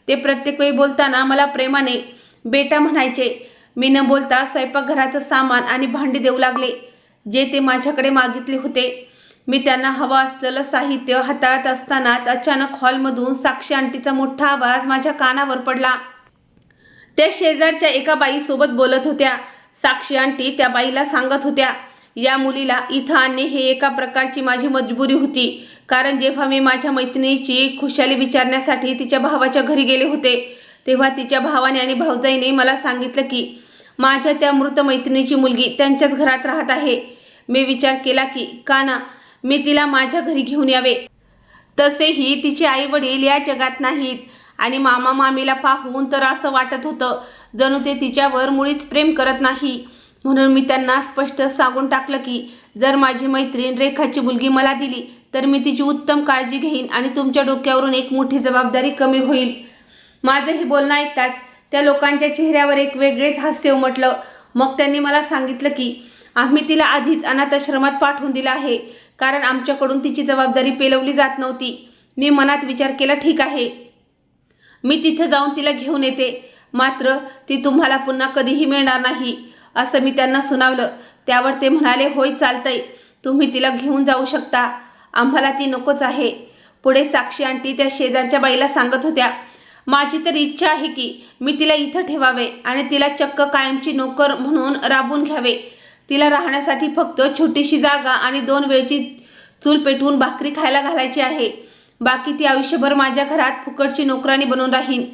ते प्रत्येक वेळी बोलताना मला प्रेमाने बेटा म्हणायचे. मी न बोलता स्वयंपाकघराचं सामान आणि भांडी देऊ लागले, जे ते माझ्याकडे मागितले होते. मी त्यांना हवं असलेलं साहित्य हाताळत असतानाच अचानक हॉलमधून साक्षी आंटीचा मोठा आवाज माझ्या कानावर पडला. त्या शेजारच्या एका बाईसोबत बोलत होत्या. साक्षी आंटी त्या बाईला सांगत होत्या, या मुलीला इथं आणणे हे एका प्रकारची माझी मजबुरी होती, कारण जेव्हा मी माझ्या मैत्रिणीची खुशाली विचारण्यासाठी तिच्या भावाच्या घरी गेले होते तेव्हा तिच्या भावाने आणि भाऊजाईने मला सांगितलं की माझ्या त्या मृत मैत्रिणीची मुलगी त्यांच्याच घरात राहत आहे. मी विचार केला की का ना मी तिला माझ्या घरी घेऊन यावे. तसेही तिचे आई वडील या जगात नाहीत आणि मामा मामीला पाहून तर असं वाटत होतं जणू ते तिच्यावर मुळीच प्रेम करत नाही. म्हणून मी त्यांना स्पष्ट सांगून टाकलं की जर माझी मैत्रीण रेखाची मुलगी मला दिली तर मी तिची उत्तम काळजी घेईन आणि तुमच्या डोक्यावरून एक मोठी जबाबदारी कमी होईल. माझं हे बोलणं ऐकताच त्या लोकांच्या चेहऱ्यावर एक वेगळेच हास्य उमटलं. मग त्यांनी मला सांगितलं की आम्ही तिला आधीच अनाथाश्रमात पाठवून दिलं आहे, कारण आमच्याकडून तिची जबाबदारी पेलवली जात नव्हती. मी मनात विचार केला, ठीक आहे, मी तिथे जाऊन तिला घेऊन येते, मात्र ती तुम्हाला पुन्हा कधीही मिळणार नाही, असं मी त्यांना सुनावलं. त्यावर ते म्हणाले, होय, चालतंय, तुम्ही तिला घेऊन जाऊ शकता, आम्हाला ती नकोच आहे. पुढे साक्षी आंटी त्या शेजारच्या बाईला सांगत होत्या, माझी तर इच्छा आहे की मी तिला इथं ठेवावे आणि तिला चक्क कायमची नोकर म्हणून राबवून घ्यावे. तिला राहण्यासाठी फक्त छोटीशी जागा आणि 2 वेळची चूल पेटवून भाकरी खायला घालायची आहे. बाकी ती आयुष्यभर माझ्या घरात फुकटची नोकरानी बनून राहीन.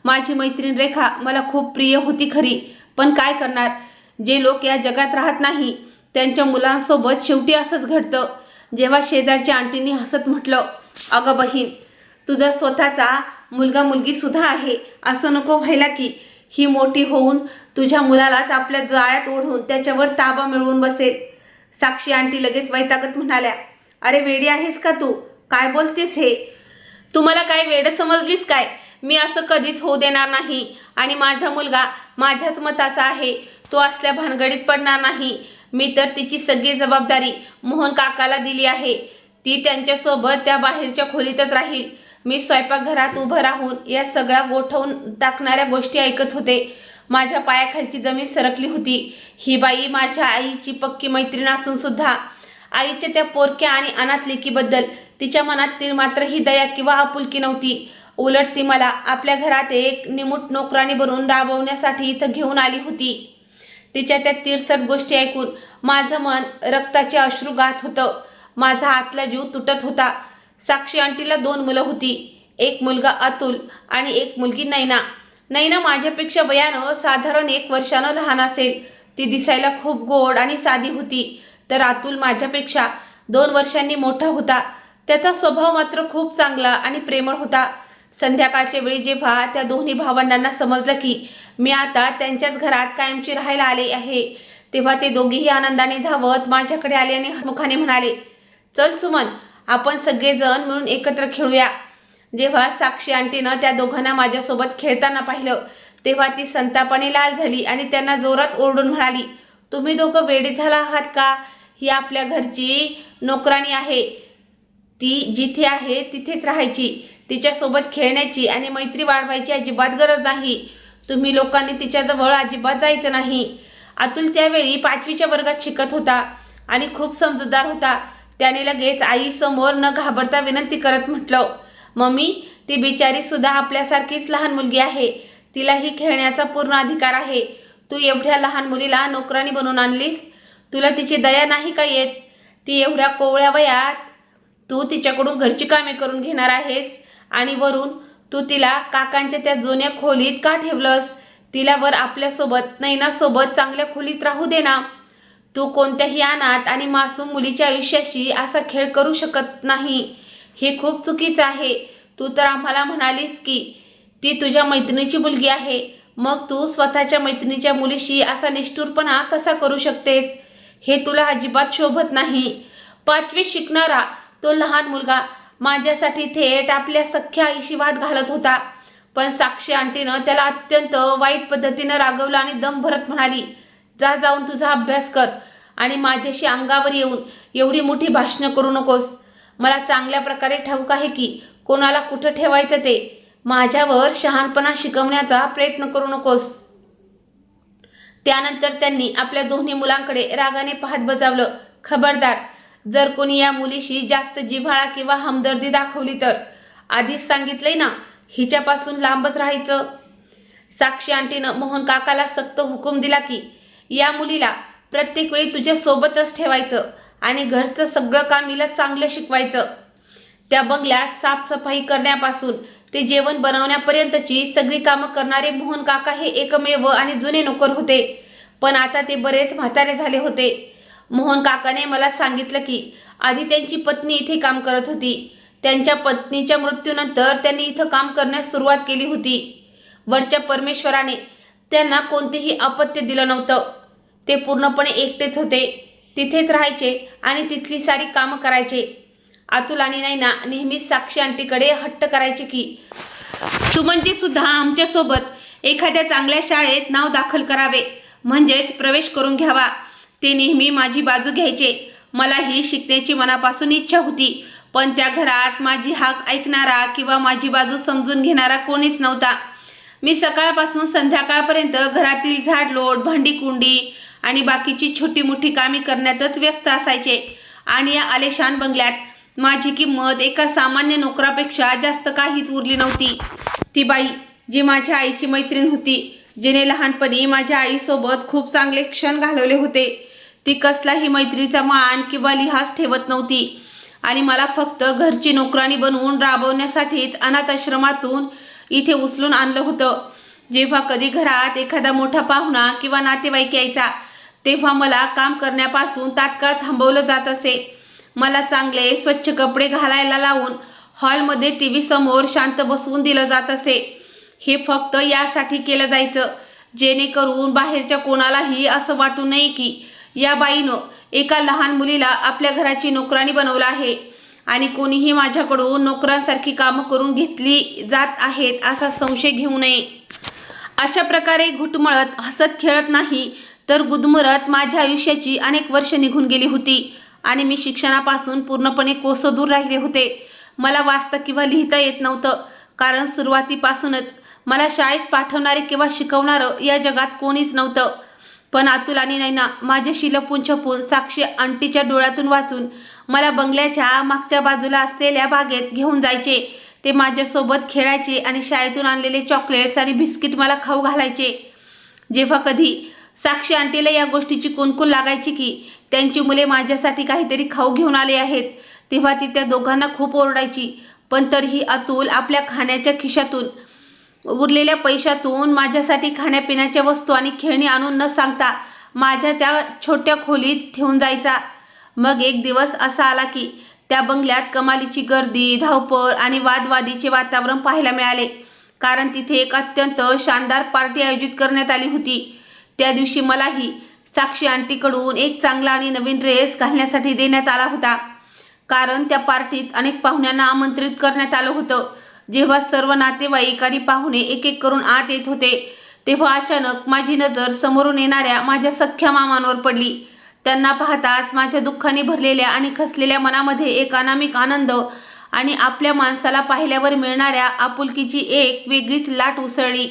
माझी मैत्रीण रेखा मला खूप प्रिय होती खरी, पण काय करणार, जे लोक या जगात राहत नाही त्यांच्या मुलांसोबत शेवटी असंच घडतं. जेव्हा शेजारच्या आंटींनी हसत म्हटलं, अगं बहीण, तुझा स्वतःचा मुलगा मुलगी सुद्धा आहे, असं नको व्हायला की ही मोठी होऊन तुझ्या मुलालाच आपल्या जाळ्यात ओढून त्याच्यावर ताबा मिळवून बसेल. साक्षी आंटी लगेच वैतागत म्हणाल्या, अरे वेडी आहेस का तू, काय बोलतेस हे? तुम्हाला काय वेडं समजलीस काय? मी असं कधीच होऊ देणार नाही आणि माझा मुलगा माझ्याच मताचा आहे, तो असल्या भानगडीत पडणार नाही. मी तर तिची सगळी जबाबदारी मोहन काकाला दिली आहे. ती त्यांच्यासोबत त्या बाहेरच्या खोलीतच राहील. मी स्वयंपाकघरात उभं राहून या सगळ्या गोठवून टाकणाऱ्या गोष्टी ऐकत होते. माझ्या पायाखालची जमीन सरकली होती. ही बाई माझ्या आईची पक्की मैत्रीण असून सुद्धा आईच्या त्या पोरक्या आणि अनाथ लेकीबद्दल तिच्या मनात मात्र ही दया किंवा आपुलकी नव्हती. उलट ती मला आपल्या घरात एक निमूट नोकरानी बनवून राबवण्यासाठी इथं घेऊन आली होती. तिच्या त्या तिरसट गोष्टी ऐकून माझं मन रक्ताचे अश्रू गात होतं. माझा आतला जीव तुटत होता. साक्षी आंटीला 2 मुलं होती. एक मुलगा अतुल आणि एक मुलगी नैना. नैना माझ्यापेक्षा वयानं साधारण 1 वर्षानं लहान असेल. ती दिसायला खूप गोड आणि साधी होती. तर अतुल माझ्यापेक्षा 2 वर्षांनी मोठा होता. त्याचा स्वभाव मात्र खूप चांगला आणि प्रेमळ होता. संध्याकाळच्या वेळी जेव्हा त्या दोन्ही भावंडांना समजलं की मी आता त्यांच्याच घरात कायमची राहायला आले आहे, तेव्हा ते दोघेही आनंदाने धावत माझ्याकडे आले आणि मुखाने म्हणाले, चल सुमन, आपण सगळेजण मिळून एकत्र खेळूया. जेव्हा साक्षी आंटीनं त्या दोघांना माझ्यासोबत खेळताना पाहिलं तेव्हा ती संतापाने लाल झाली आणि त्यांना जोरात ओरडून म्हणाली, तुम्ही दोघं वेडे झाला आहात का? ही आपल्या घरची नोकरानी आहे. ती जिथे आहे तिथेच राहायची. तिच्यासोबत खेळण्याची आणि मैत्री वाढवायची अजिबात गरज नाही. तुम्ही लोकांनी तिच्याजवळ अजिबात जायचं नाही. अतुल त्यावेळी 5वीच्या वर्गात शिकत होता आणि खूप समजूतदार होता. त्याने लगेच आईसमोर न घाबरता विनंती करत म्हटलं, मम्मी, ती बिचारी सुद्धा आपल्यासारखीच लहान मुलगी आहे. तिलाही खेळण्याचा पूर्ण अधिकार आहे. तू एवढ्या लहान मुलीला नोकरानी बनवून आणलीस. तुला तिची दया नाही का येत? ती एवढ्या कोवळ्या वयात तू तिच्याकडून घरची कामे करून घेणार आहेस आणि वरून तू तिला काकांच्या त्या जुन्या खोलीत का ठेवलंस? तिला वर आपल्यासोबत नैनासोबत चांगल्या खोलीत राहू दे ना. तू कोणत्याही अनाथ आणि मासूम मुलीच्या आयुष्याशी असा खेळ करू शकत नाही. हे खूप चुकीचं आहे. तू तर आम्हाला म्हणालीस की ती तुझ्या मैत्रिणीची मुलगी आहे. मग तू स्वतःच्या मैत्रिणीच्या मुलीशी असा निष्ठुरपणा कसा करू शकतेस? हे तुला अजिबात शोभत नाही. 5वीत शिकणारा तो लहान मुलगा माझ्यासाठी थेट आपल्या सख्या आईशी वाद घालत होता. पण साक्षी आंटीनं त्याला अत्यंत वाईट पद्धतीनं रागवलं आणि दम भरत म्हणाली, जा जाऊन तुझा अभ्यास कर आणि माझ्याशी अंगावर येऊन एवढी मोठी भाषणं करू नकोस. मला चांगल्या प्रकारे ठाऊक आहे की कोणाला कुठं ठेवायचं ते. माझ्यावर शहाणपणा शिकवण्याचा प्रयत्न करू नकोस. त्यानंतर त्यांनी आपल्या दोन्ही मुलांकडे रागाने पाहत बजावलं, खबरदार, जर कोणी या मुलीशी जास्त जिव्हाळा किंवा हमदर्दी दाखवली तर आधीच सांगितलंय ना, हिच्यापासून लांबच राहायचं. साक्षी आंटीनं मोहन काकाला सक्त हुकूम दिला की या मुलीला प्रत्येक वेळी तुझ्या सोबतच ठेवायचं आणि घरचं सगळं काम हिला चांगलं शिकवायचं. त्या बंगल्यात साफसफाई करण्यापासून ते जेवण बनवण्यापर्यंतची सगळी कामं करणारे मोहन काका हे एकमेव आणि जुने नोकर होते. पण आता ते बरेच म्हातारे झाले होते. मोहन काकाने मला सांगितलं की आधी त्यांची पत्नी इथे काम करत होती. त्यांच्या पत्नीच्या मृत्यूनंतर त्यांनी इथं काम करण्यास सुरुवात केली होती. वरच्या परमेश्वराने त्यांना कोणतेही अपत्य दिलं नव्हतं. ते पूर्णपणे एकटेच होते. तिथेच राहायचे आणि तिथली सारी कामं करायचे. अतुल आणि नैना नेहमीच साक्षी आंटीकडे हट्ट करायचे की सुमनजी सुद्धा आमच्यासोबत एखाद्या चांगल्या शाळेत नाव दाखल करावे, म्हणजेच प्रवेश करून घ्यावा. ते नेहमी माझी बाजू घ्यायचे. मलाही शिकण्याची मनापासून इच्छा होती, पण त्या घरात माझी हाक ऐकणारा किंवा माझी बाजू समजून घेणारा कोणीच नव्हता. मी सकाळपासून संध्याकाळपर्यंत घरातील झाडलोट, भांडीकुंडी आणि बाकीची छोटी मोठी कामे करण्यातच व्यस्त असायचे. आणि या आलेशान बंगल्यात माझी किंमत एका सामान्य नोकरापेक्षा जास्त काहीच उरली नव्हती. ती बाई जी माझ्या आईची मैत्रीण होती, जिने लहानपणी माझ्या आईसोबत खूप चांगले क्षण घालवले होते, ती कसलाही मैत्रीचा मान किंवा लिहाज ठेवत नव्हती. आणि मला फक्त घरची नोकरानी बनवून राबवण्यासाठीच अनाथ आश्रमातून इथे उचलून आणलं होतं. जेव्हा कधी घरात एखादा मोठा पाहुणा किंवा नातेवाईक यायचा तेव्हा मला काम करण्यापासून तात्काळ थांबवलं जात असे. मला चांगले स्वच्छ कपडे घालायला लावून हॉलमध्ये टीव्ही समोर शांत बसवून दिलं जात असे. हे फक्त यासाठी केलं जायचं जेणेकरून बाहेरच्या कोणालाही असं वाटू नये की या बाईनं एका लहान मुलीला आपल्या घराची नोकरानी बनवलं आहे आणि कोणीही माझ्याकडून नोकरांसारखी कामं करून घेतली जात आहेत असा संशय घेऊ नये. अशा प्रकारे घुटमळत हसत खेळत नाही तर गुदमरत माझ्या आयुष्याची अनेक वर्ष निघून गेली होती आणि मी शिक्षणापासून पूर्णपणे कोसो दूर राहिले होते. मला वाचता किंवा लिहिता येत नव्हतं कारण सुरुवातीपासूनच मला शाळेत पाठवणारे किंवा शिकवणारं या जगात कोणीच नव्हतं. पण अतुल आणि नैना माझ्याशी लपून छपून साक्षी आंटीच्या डोळ्यातून वाचून मला बंगल्याच्या मागच्या बाजूला असलेल्या बागेत घेऊन जायचे. ते माझ्यासोबत खेळायचे आणि शाळेतून आणलेले चॉकलेट्स आणि बिस्किट मला खाऊ घालायचे. जेव्हा कधी साक्षी आंटीला या गोष्टीची कुणकुण लागायची की त्यांची मुले माझ्यासाठी काहीतरी खाऊ घेऊन आले आहेत तेव्हा ती त्या दोघांना खूप ओरडायची. पण तरीही अतुल आपल्या खाण्याच्या खिशातून उरलेल्या पैशातून माझ्यासाठी खाण्यापिण्याच्या वस्तू आणि खेळणी आणून न सांगता माझ्या त्या छोट्या खोलीत ठेवून जायचा. मग एक दिवस असा आला की त्या बंगल्यात कमालीची गर्दी, धावपळ आणि वादवादीचे वातावरण पाहायला मिळाले कारण तिथे एक अत्यंत शानदार पार्टी आयोजित करण्यात आली होती. त्या दिवशी मलाही साक्षी आंटीकडून एक चांगला आणि नवीन ड्रेस घालण्यासाठी देण्यात आला होता कारण त्या पार्टीत अनेक पाहुण्यांना आमंत्रित करण्यात आलं होतं. जेव्हा सर्व नातेवाईक आणि पाहुणे एक एक करून आत येत होते तेव्हा अचानक माझी नजर समोरून येणाऱ्या माझ्या सख्ख्या मामांवर पडली. त्यांना पाहताच माझ्या दुःखाने भरलेल्या आणि खसलेल्या मनामध्ये एक अनामिक आनंद आणि आपल्या माणसाला पाहिल्यावर मिळणाऱ्या आपुलकीची एक वेगळीच लाट उसळली.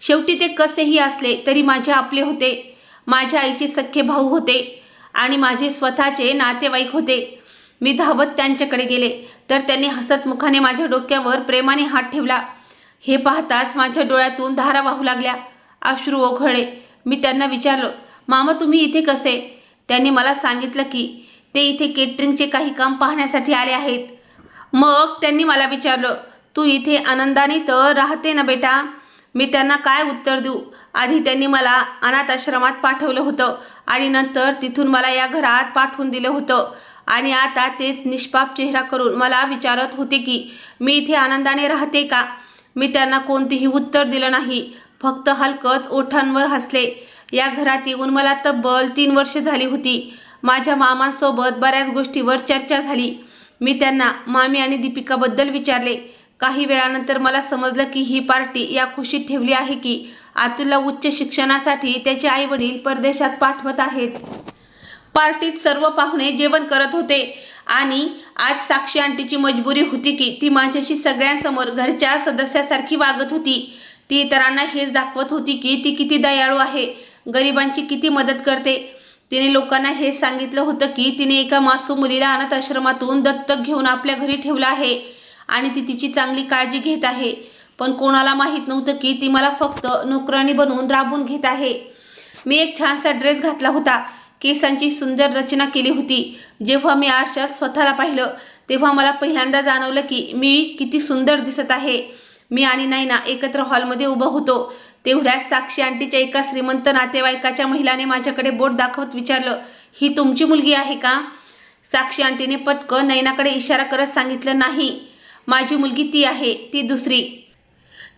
शेवटी ते कसेही असले तरी माझे आपले होते. माझ्या आईचे सख्खे भाऊ होते आणि माझे स्वतःचे नातेवाईक होते. मी धावत त्यांच्याकडे गेले तर त्यांनी हसत मुखाने माझ्या डोक्यावर प्रेमाने हात ठेवला. हे पाहताच माझ्या डोळ्यातून धारा वाहू लागल्या, अश्रू ओघळले. मी त्यांना विचारलं, मामा तुम्ही इथे कसे? त्यांनी मला सांगितलं की ते इथे केटरिंगचे काही काम पाहण्यासाठी आले आहेत. मग त्यांनी मला विचारलं, तू इथे आनंदाने तर राहते ना बेटा? मी त्यांना काय उत्तर देऊ? आधी त्यांनी मला अनाथ आश्रमात पाठवलं होतं आणि नंतर तिथून मला या घरात पाठवून दिलं होतं आणि आता तेच निष्पाप चेहरा करून मला विचारत होते की मी इथे आनंदाने राहते का? मी त्यांना कोणतेही उत्तर दिलं नाही, फक्त हलकंच ओठांवर हसले. या घरात येऊन मला तब्बल 3 वर्ष झाली होती. माझ्या मामांसोबत बऱ्याच गोष्टीवर चर्चा झाली. मी त्यांना मामी आणि दीपिकाबद्दल विचारले. काही वेळानंतर मला समजलं की ही पार्टी या खुशीत ठेवली आहे की अतुलला उच्च शिक्षणासाठी त्याचे आईवडील परदेशात पाठवत आहेत. पार्टीत सर्व पाहुणे जेवण करत होते आणि आज साक्षी आंटीची मजबुरी होती की ती माझ्याशी सगळ्यांसमोर घरच्या सदस्यासारखी वागत होती. ती इतरांना हेच दाखवत होती की ती किती दयाळू आहे, गरिबांची किती मदत करते. तिने लोकांना हेच सांगितलं होतं की तिने एका मासूम मुलीला अनाथ आश्रमातून दत्तक घेऊन आपल्या घरी ठेवलं आहे आणि ती तिची चांगली काळजी घेत आहे. पण कोणाला माहीत नव्हतं की ती मला फक्त नोकरानी बनवून राबवून घेत आहे. मी एक छानसा ड्रेस घातला होता, केसांची सुंदर रचना केली होती. जेव्हा मी आरशात स्वतःला पाहिलं तेव्हा मला पहिल्यांदा जाणवलं की मी किती सुंदर दिसत आहे. मी आणि नैना एकत्र हॉलमध्ये उभं होतो. तेवढ्याच साक्षी आंटीच्या एका श्रीमंत नातेवाईकाच्या महिलाने माझ्याकडे बोट दाखवत विचारलं, ही तुमची मुलगी आहे का? साक्षी आंटीने पटकन नैनाकडे इशारा करत सांगितलं, नाही, माझी मुलगी ती आहे, ती दुसरी.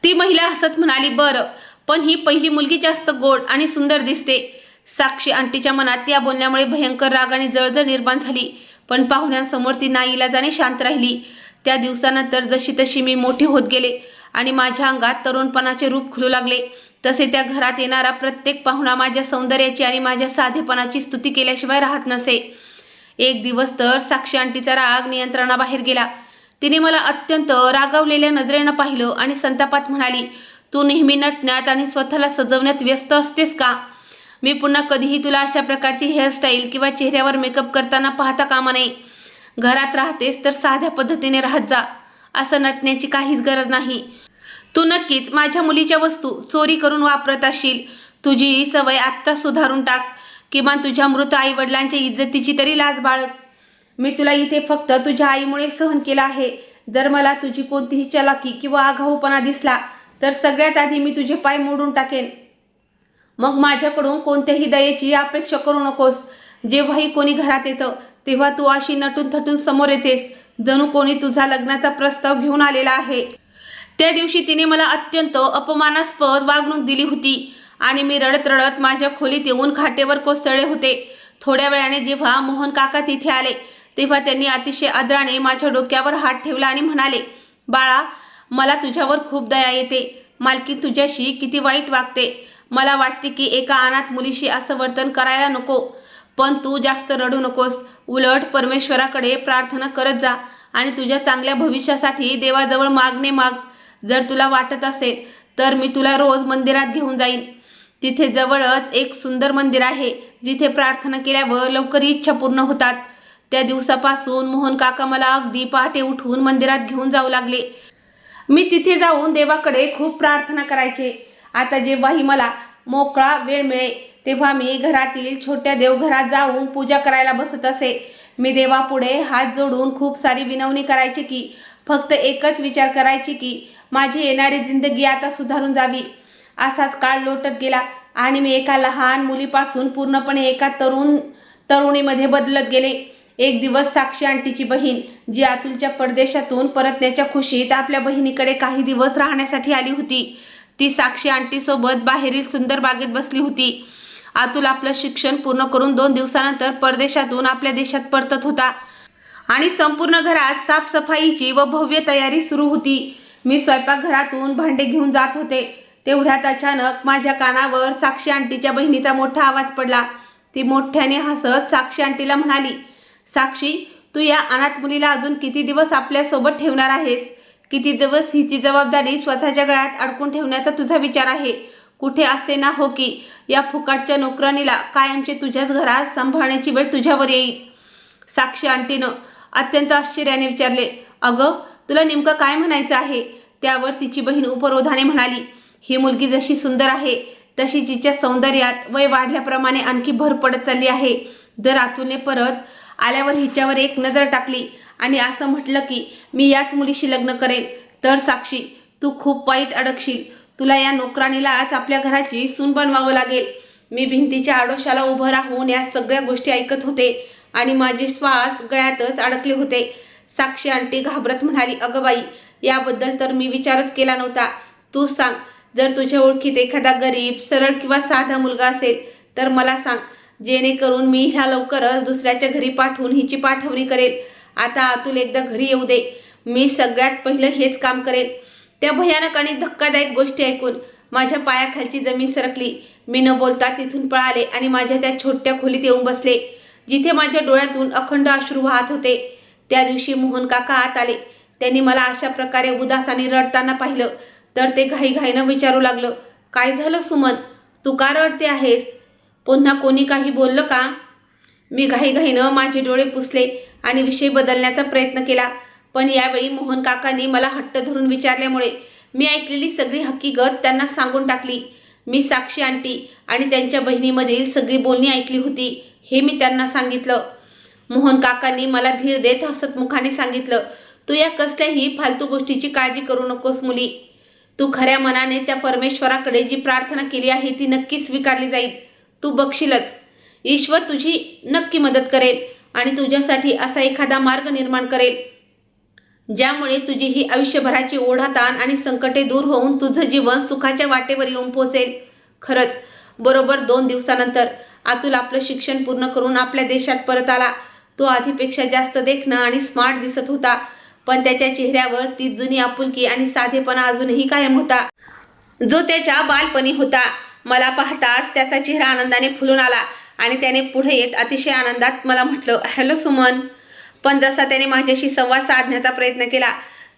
ती महिला हसत म्हणाली, बरं, पण ही पहिली मुलगी जास्त गोड आणि सुंदर दिसते. साक्षी आंटीच्या मनात या बोलण्यामुळे भयंकर राग आणि जळजळ निर्माण झाली. पण पाहुण्यांसमोर ती नाईलाजाने शांत राहिली. त्या दिवसानंतर जशी तशी मी मोठी होत गेले आणि माझ्या अंगात तरुणपणाचे रूप खुलू लागले. तसे त्या घरात येणारा प्रत्येक पाहुणा माझ्या सौंदर्याची आणि माझ्या साधेपणाची स्तुती केल्याशिवाय राहत नसे. एक दिवस तर साक्षी आंटीचा राग नियंत्रणाबाहेर गेला. तिने मला अत्यंत रागावलेल्या नजरेनं पाहिलं आणि संतापात म्हणाली, तू नेहमी नटण्यात आणि स्वतःला सजवण्यात व्यस्त असतेस का? मी पुन्हा कधीही तुला अशा प्रकारची हेअरस्टाईल किंवा चेहऱ्यावर मेकअप करताना पाहता कामा नये. घरात राहतेस तर साध्या पद्धतीने राहत जा. असं नटण्याची काहीच गरज नाही. तू नक्कीच माझ्या मुलीच्या वस्तू चोरी करून वापरत असशील. तुझी ही सवय आत्ता सुधारून टाक. किमान तुझ्या मृत आईवडिलांच्या इज्जतीची तरी लाज बाळग. मी तुला इथे फक्त तुझ्या आईमुळे सहन केलं आहे. जर मला तुझी कोणतीही चलाकी किंवा आगाऊपणा दिसला तर सगळ्यात आधी मी तुझे पाय मोडून टाकेन. मग माझ्याकडून कोणत्याही दयेची अपेक्षा करू नकोस. जेव्हाही कोणी घरात येतं तेव्हा तू अशी नटून थटून समोर येतेस जणू कोणी तुझा लग्नाचा प्रस्ताव घेऊन आलेला आहे. त्या दिवशी तिने मला अत्यंत अपमानास्पद वागणूक दिली होती आणि मी रडत रडत माझ्या खोलीत येऊन खाटेवर कोसळले होते. थोड्या वेळाने जेव्हा मोहन काका तिथे आले तेव्हा त्यांनी अतिशय आदराने माझ्या डोक्यावर हात ठेवला आणि म्हणाले, बाळा, मला तुझ्यावर खूप दया येते. मालकी तुझ्याशी किती वाईट वागते. मला वाटते की एका अनाथ मुलीशी असं वर्तन करायला नको. पण तू जास्त रडू नकोस. उलट परमेश्वराकडे प्रार्थना करत जा आणि तुझ्या चांगल्या भविष्यासाठी देवाजवळ मागणे माग. जर तुला वाटत असेल तर मी तुला रोज मंदिरात घेऊन जाईन. तिथे जवळच एक सुंदर मंदिर आहे जिथे प्रार्थना केल्यावर लवकर इच्छा पूर्ण होतात. त्या दिवसापासून मोहन काका मला अगदी पहाटे उठवून मंदिरात घेऊन जाऊ लागले. मी तिथे जाऊन देवाकडे खूप प्रार्थना करायचे. आता जेव्हाही मला मोकळा वेळ मिळे तेव्हा मी घरातील छोट्या देवघरात जाऊन पूजा करायला बसत असे. मी देवापुढे हात जोडून खूप सारी विनवणी करायची की फक्त एकच विचार करायची की माझी येणारी जिंदगी आता सुधारून जावी. असाच काळ लोटत गेला आणि मी एका लहान मुलीपासून पूर्णपणे एका तरुणीमध्ये बदलत गेले. एक दिवस साक्षी आंटीची बहीण, जी अतुलच्या परदेशातून परतण्याच्या खुशीत आपल्या बहिणीकडे काही दिवस राहण्यासाठी आली होती, ती साक्षी आंटीसोबत बाहेरील सुंदर बागेत बसली होती. अतुल आपलं शिक्षण पूर्ण करून 2 दिवसानंतर परदेशातून आपल्या देशात परतत होता आणि संपूर्ण घरात साफसफाईची व भव्य तयारी सुरू होती. मी स्वयंपाकघरातून भांडे घेऊन जात होते. तेवढ्यात अचानक माझ्या कानावर साक्षी आंटीच्या बहिणीचा मोठा आवाज पडला. ती मोठ्याने हसत साक्षी आंटीला म्हणाली, साक्षी, तू या अनाथ मुलीला अजून किती दिवस आपल्यासोबत ठेवणार आहेस? किती दिवस हिची जबाबदारी स्वतःच्या गळ्यात अडकून ठेवण्याचा तुझा विचार आहे? कुठे असे ना हो की या फुकाटच्या नोकरानीला कायमचे तुझ्याच घरात सांभाळण्याची वेळ तुझ्यावर येईल. साक्षी आंटीनं अत्यंत आश्चर्याने विचारले, अगं, तुला नेमकं काय म्हणायचं आहे? त्यावर तिची बहीण उपरोधाने म्हणाली, ही मुलगी जशी सुंदर आहे तशी तिच्या सौंदर्यात वय वाढल्याप्रमाणे आणखी भर पडत चालली आहे. जर अतुलने परत आल्यावर हिच्यावर एक नजर टाकली आणि असं म्हटलं की मी याच मुलीशी लग्न करेन तर साक्षी, तू खूप वाईट अडकशील. तुला या नोकरानीलाच आपल्या घराची सून बनवावं लागेल. मी भिंतीच्या आडोशाला उभं राहून या सगळ्या गोष्टी ऐकत होते आणि माझे श्वास गळ्यातच अडकले होते. साक्षी आंटी घाबरत म्हणाली, अगं बाई, याबद्दल तर मी विचारच केला नव्हता. तू सांग, जर तुझ्या ओळखीत एखादा गरीब, सरळ किंवा साधा मुलगा असेल तर मला सांग, जेणेकरून मी ह्या लवकरच दुसऱ्याच्या घरी पाठवून हिची पाठवणी करेल. आता अतुल एकदा घरी येऊ दे. मी सगळ्यात पहिलं हेच काम करेल. त्या भयानक आणि धक्कादायक गोष्टी ऐकून माझ्या पायाखालची जमीन सरकली. मी न बोलता तिथून पळाले आणि माझ्या त्या छोट्या खोलीत येऊन बसले जिथे माझ्या डोळ्यातून अखंड अश्रू वाहत होते. त्या दिवशी मोहन काका आत आले. त्यांनी मला अशा प्रकारे उदासाने रडताना पाहिलं तर ते घाईघाईनं विचारू लागलं, काय झालं सुमन, तू का रडते आहेस? पुन्हा कोणी काही बोललं का? मी घाईघाईनं माझे डोळे पुसले आणि विषय बदलण्याचा प्रयत्न केला. पण यावेळी मोहन काकांनी मला हट्ट धरून विचारल्यामुळे मी ऐकलेली सगळी हकीकत त्यांना सांगून टाकली. मी साक्षी आंटी आणि त्यांच्या बहिणीमधील सगळी बोलणी ऐकली होती हे मी त्यांना सांगितलं. मोहन काकांनी मला धीर देत हसतमुखाने सांगितलं, तू या कसल्याही फालतू गोष्टीची काळजी करू नकोस मुली. तू खऱ्या मनाने त्या परमेश्वराकडे जी प्रार्थना केली आहे ती नक्की स्वीकारली जाईल. तू बघशीलच, ईश्वर तुझी नक्की मदत करेल आणि तुझ्यासाठी असा एखादा मार्ग निर्माण करेल ज्यामुळे तुझी ही आयुष्यभराची ओढाताण आणि संकटे दूर होऊन तुझं जीवन सुखाच्या वाटेवर येऊन पोहोचेल. खरंच बरोबर 2 दिवसानंतर अतुल आपलं शिक्षण पूर्ण करून आपल्या देशात परत आला. तो आधीपेक्षा जास्त देखणं आणि स्मार्ट दिसत होता, पण त्याच्या चेहऱ्यावर ती जुनी आपुलकी आणि साधेपणा अजूनही कायम होता जो त्याच्या बालपणी होता. मला पाहताच त्याचा चेहरा आनंदाने फुलून आला आणि त्याने पुढे येत अतिशय आनंदात मला म्हटलं, हॅलो सुमन. पण जसा त्याने माझ्याशी संवाद साधण्याचा प्रयत्न केला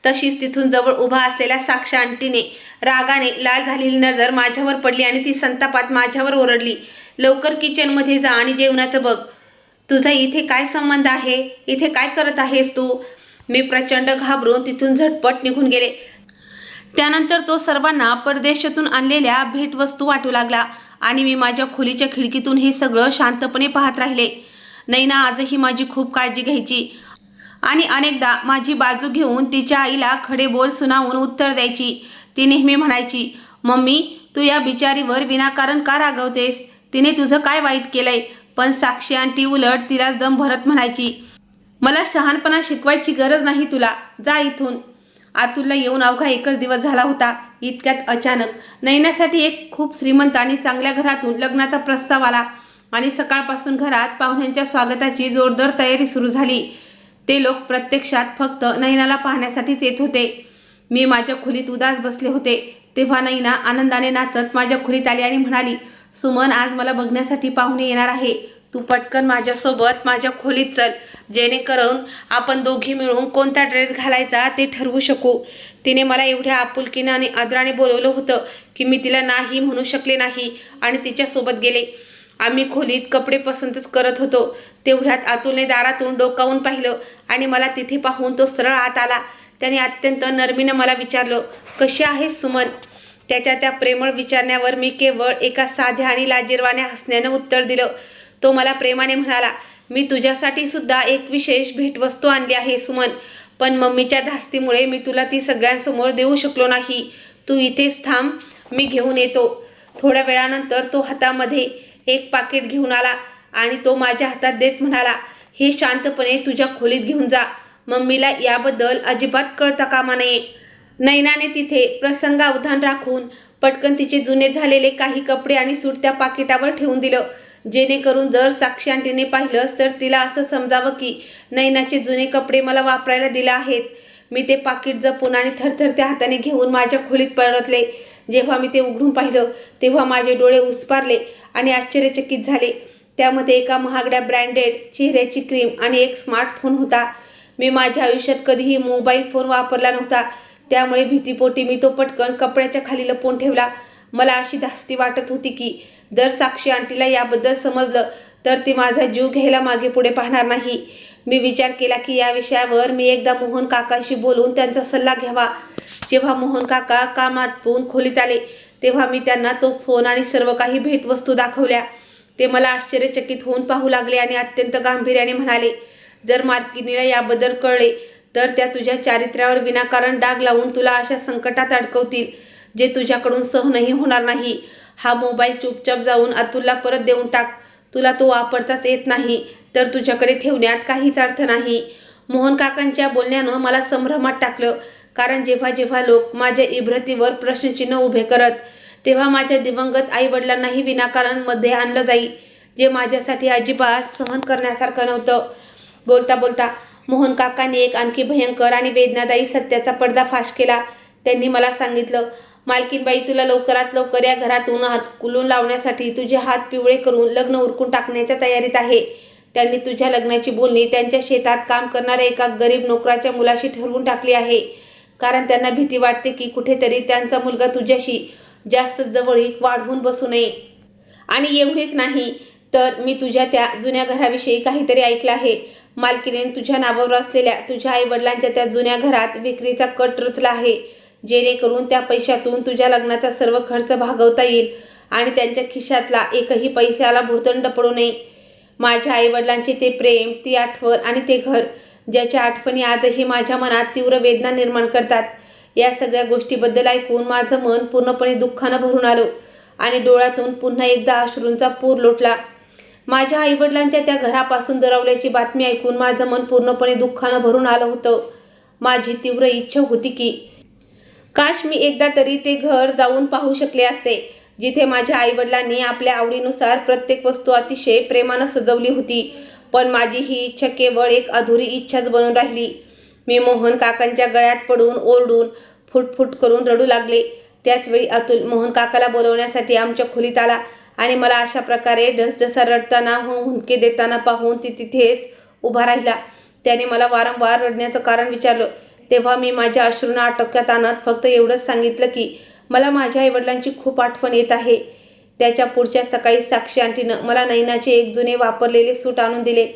तशीच तिथून जवळ उभा असलेल्या साक्षी आंटीने रागाने लाल झालेली नजर माझ्यावर पडली आणि ती संतापात माझ्यावर ओरडली, लवकर किचनमध्ये जा आणि जेवणाचं बघ. तुझा इथे काय संबंध आहे? इथे काय करत आहेस तू? मी प्रचंड घाबरून तिथून झटपट निघून गेले. त्यानंतर तो सर्वांना परदेशातून आणलेल्या भेटवस्तू वाटू लागला आणि मी माझ्या खोलीच्या खिडकीतून हे सगळं शांतपणे पाहत राहिले. नैना आजही माझी खूप काळजी घ्यायची आणि अनेकदा माझी बाजू घेऊन तिच्या आईला खडे बोल सुनावून उत्तर द्यायची. ती नेहमी म्हणायची, मम्मी तू या बिचारीवर विनाकारण का रागवतेस? तिने तुझं काय वाईट केलंय? पण साक्षी आंटी उलट तिला दम भरत म्हणायची, मला शहाणपणा शिकवायची गरज नाही तुला, जा इथून. अतुलला येऊन अवघा एकच दिवस झाला होता. इतक्यात अचानक नैनासाठी एक खूप श्रीमंत आणि चांगल्या घरातून लग्नाचा प्रस्ताव आला आणि सकाळपासून घरात पाहुण्यांच्या स्वागताची जोरदार तयारी सुरू झाली. ते लोक प्रत्यक्षात फक्त नैनाला पाहण्यासाठीच येत होते. मी माझ्या खोलीत उदास बसले होते तेव्हा नैना आनंदाने नाचत माझ्या खोलीत आली आणि म्हणाली, सुमन आज मला बघण्यासाठी पाहुणे येणार आहे. तू पटकन माझ्यासोबत माझ्या खोलीत चल, जेणेकरून आपण दोघी मिळून कोणता ड्रेस घालायचा ते ठरवू शकू. तिने मला एवढ्या आपुलकीने आणि आदराने बोलवलं होतं की मी तिला नाही म्हणू शकले नाही आणि तिच्यासोबत गेले. आम्ही खोलीत कपडे पसंतच करत होतो. तेवढ्यात अतुलने दारातून डोकावून पाहिलं आणि मला तिथे पाहून तो सरळ आत आला. त्याने अत्यंत नरमीनं मला विचारलं, कशी आहेस सुमन? त्याच्या त्या प्रेमळ विचारण्यावर मी केवळ एका साध्या आणि लाजिरवाण्या हसण्यानं उत्तर दिलं. तो मला प्रेमाने म्हणाला, मी तुझ्यासाठी सुद्धा एक विशेष भेटवस्तू आणली आहे सुमन, पण मम्मीच्या धास्तीमुळे मी तुला ती सगळ्यांसमोर देऊ शकलो नाही. तू इथेच थांब, मी घेऊन येतो. थोड्या वेळानंतर तो हातामध्ये एक पाकिट घेऊन आला आणि तो माझ्या हातात देत म्हणाला, हे शांतपणे तुझ्या खोलीत घेऊन जा. मम्मीला याबद्दल अजिबात कळता कामा नये. नैनाने तिथे प्रसंगावधान राखून पटकन तिचे जुने झालेले काही कपडे आणि सूट त्या पाकिटावर ठेवून दिलं, जेणेकरून जर साक्षी आंटीने पाहिलंच तर तिला असं समजावं की नैनाचे जुने कपडे मला वापरायला दिले आहेत. मी ते पाकिट जपून आणि थरथरत्या हाताने घेऊन माझ्या खोलीत परतले. जेव्हा मी ते उघडून पाहिलं तेव्हा माझे डोळे उस्पारले आणि आश्चर्यचकित झाले. त्यामध्ये एका महागड्या ब्रँडेड चेहऱ्याची क्रीम आणि एक स्मार्टफोन होता. मी माझ्या आयुष्यात कधीही मोबाईल फोन वापरला नव्हता, त्यामुळे भीतीपोटी मी तो पटकन कपड्याच्या खाली लपवून ठेवला. मला अशी धास्ती वाटत होती की जर साक्षी आंटीला याबद्दल समजलं तर ती माझा जीव घ्यायला मागे पुढे पाहणार नाही. मी विचार केला की या विषयावर मी एकदा मोहन काकाशी बोलून त्यांचा सल्ला घ्यावा. जेव्हा मोहन काका कामातून खोलीत आले तेव्हा मी त्यांना तो फोन आणि सर्व काही भेटवस्तू दाखवल्या. ते मला आश्चर्यचकित होऊन पाहू लागले आणि अत्यंत गांभीर्याने म्हणाले, जर मालकिनीला याबद्दल कळले तर त्या तुझ्या चारित्र्यावर विनाकारण डाग लावून तुला अशा संकटात अडकवतील जे तुझ्याकडून सहनही होणार नाही. हा मोबाईल चुपचाप जाऊन अतुलला परत देऊन टाक. तुला तो वापरताच येत नाही तर तुझ्याकडे ठेवण्यात काहीच अर्थ नाही. मोहन काकांच्या बोलण्यानं मला संभ्रमात टाकलं, कारण जेव्हा जेव्हा लोक माझ्या इब्रतीवर प्रश्नचिन्ह उभे करत तेव्हा माझ्या दिवंगत आईवडिलांनाही विनाकारण मध्ये आणलं जाई, जे माझ्यासाठी अजिबात सहन करण्यासारखं नव्हतं. बोलता बोलता मोहन काकांनी एक आणखी भयंकर आणि वेदनादायी सत्याचा पर्दाफाश केला. त्यांनी मला सांगितलं, मालकीनबाई तुला लवकरात लवकर या घरातून हाकलून लावण्यासाठी तुझे हात पिवळे करून लग्न उरकून टाकण्याच्या तयारीत आहे. त्यांनी तुझ्या लग्नाची बोलणी त्यांच्या शेतात काम करणाऱ्या एका गरीब नोकराच्या मुलाशी ठरवून टाकली आहे, कारण त्यांना भीती वाटते की कुठेतरी त्यांचा मुलगा तुझ्याशी जास्त जवळीक वाढवून बसू नये. आणि एवढेच नाही तर मी तुझ्या त्या जुन्या घराविषयी काहीतरी ऐकलं आहे. मालकीने तुझ्या नावावर असलेल्या तुझ्या आईवडिलांच्या त्या जुन्या घरात विक्रीचा कट रचला आहे, जेणेकरून त्या पैशातून तुझ्या लग्नाचा सर्व खर्च भागवता येईल आणि त्यांच्या खिशातला एकही पैशाला भुर्दंड पडू नये. माझ्या आईवडिलांचे ते प्रेम, ती आठवण आणि ते घर, ज्याच्या आठवणी आजही माझ्या मनात तीव्र वेदना निर्माण करतात, या सगळ्या गोष्टीबद्दल ऐकून माझं मन पूर्णपणे दुःखानं भरून आलं आणि डोळ्यातून पुन्हा एकदा अश्रूंचा पूर लोटला. माझ्या आईवडिलांच्या त्या घरापासून दुरावल्याची बातमी ऐकून माझं मन पूर्णपणे दुःखानं भरून आलं होतं. माझी तीव्र इच्छा होती की काश मी एकदा तरी ते घर जाऊन पाहू शकले असते, जिथे माझ्या आईवडिलांनी आपल्या आवडीनुसार प्रत्येक वस्तू अतिशय प्रेमानं सजवली होती. पण माझी ही इच्छा केवळ एक अधुरी इच्छाच बनून राहिली. मी मोहन काकांच्या गळ्यात पडून ओरडून फुटफुट करून रडू लागले. त्याचवेळी अतुल मोहन काकाला बोलवण्यासाठी आमच्या खोलीत आला आणि मला अशा प्रकारे ढसढसा रडताना हुंदके देताना पाहून ती तिथेच उभा राहिला. त्याने मला वारंवार रडण्याचं कारण विचारलं. तेव्हा मी माझ्या अश्रूंना आटोक्यात आणत फक्त एवढंच सांगितलं की मला माझ्या आईवडिलांची खूप आठवण येत आहे. त्याच्या पुढच्या सकाळी साक्षी आंटीनं मला नैनाचे एक जुने वापरलेले सूट आणून दिले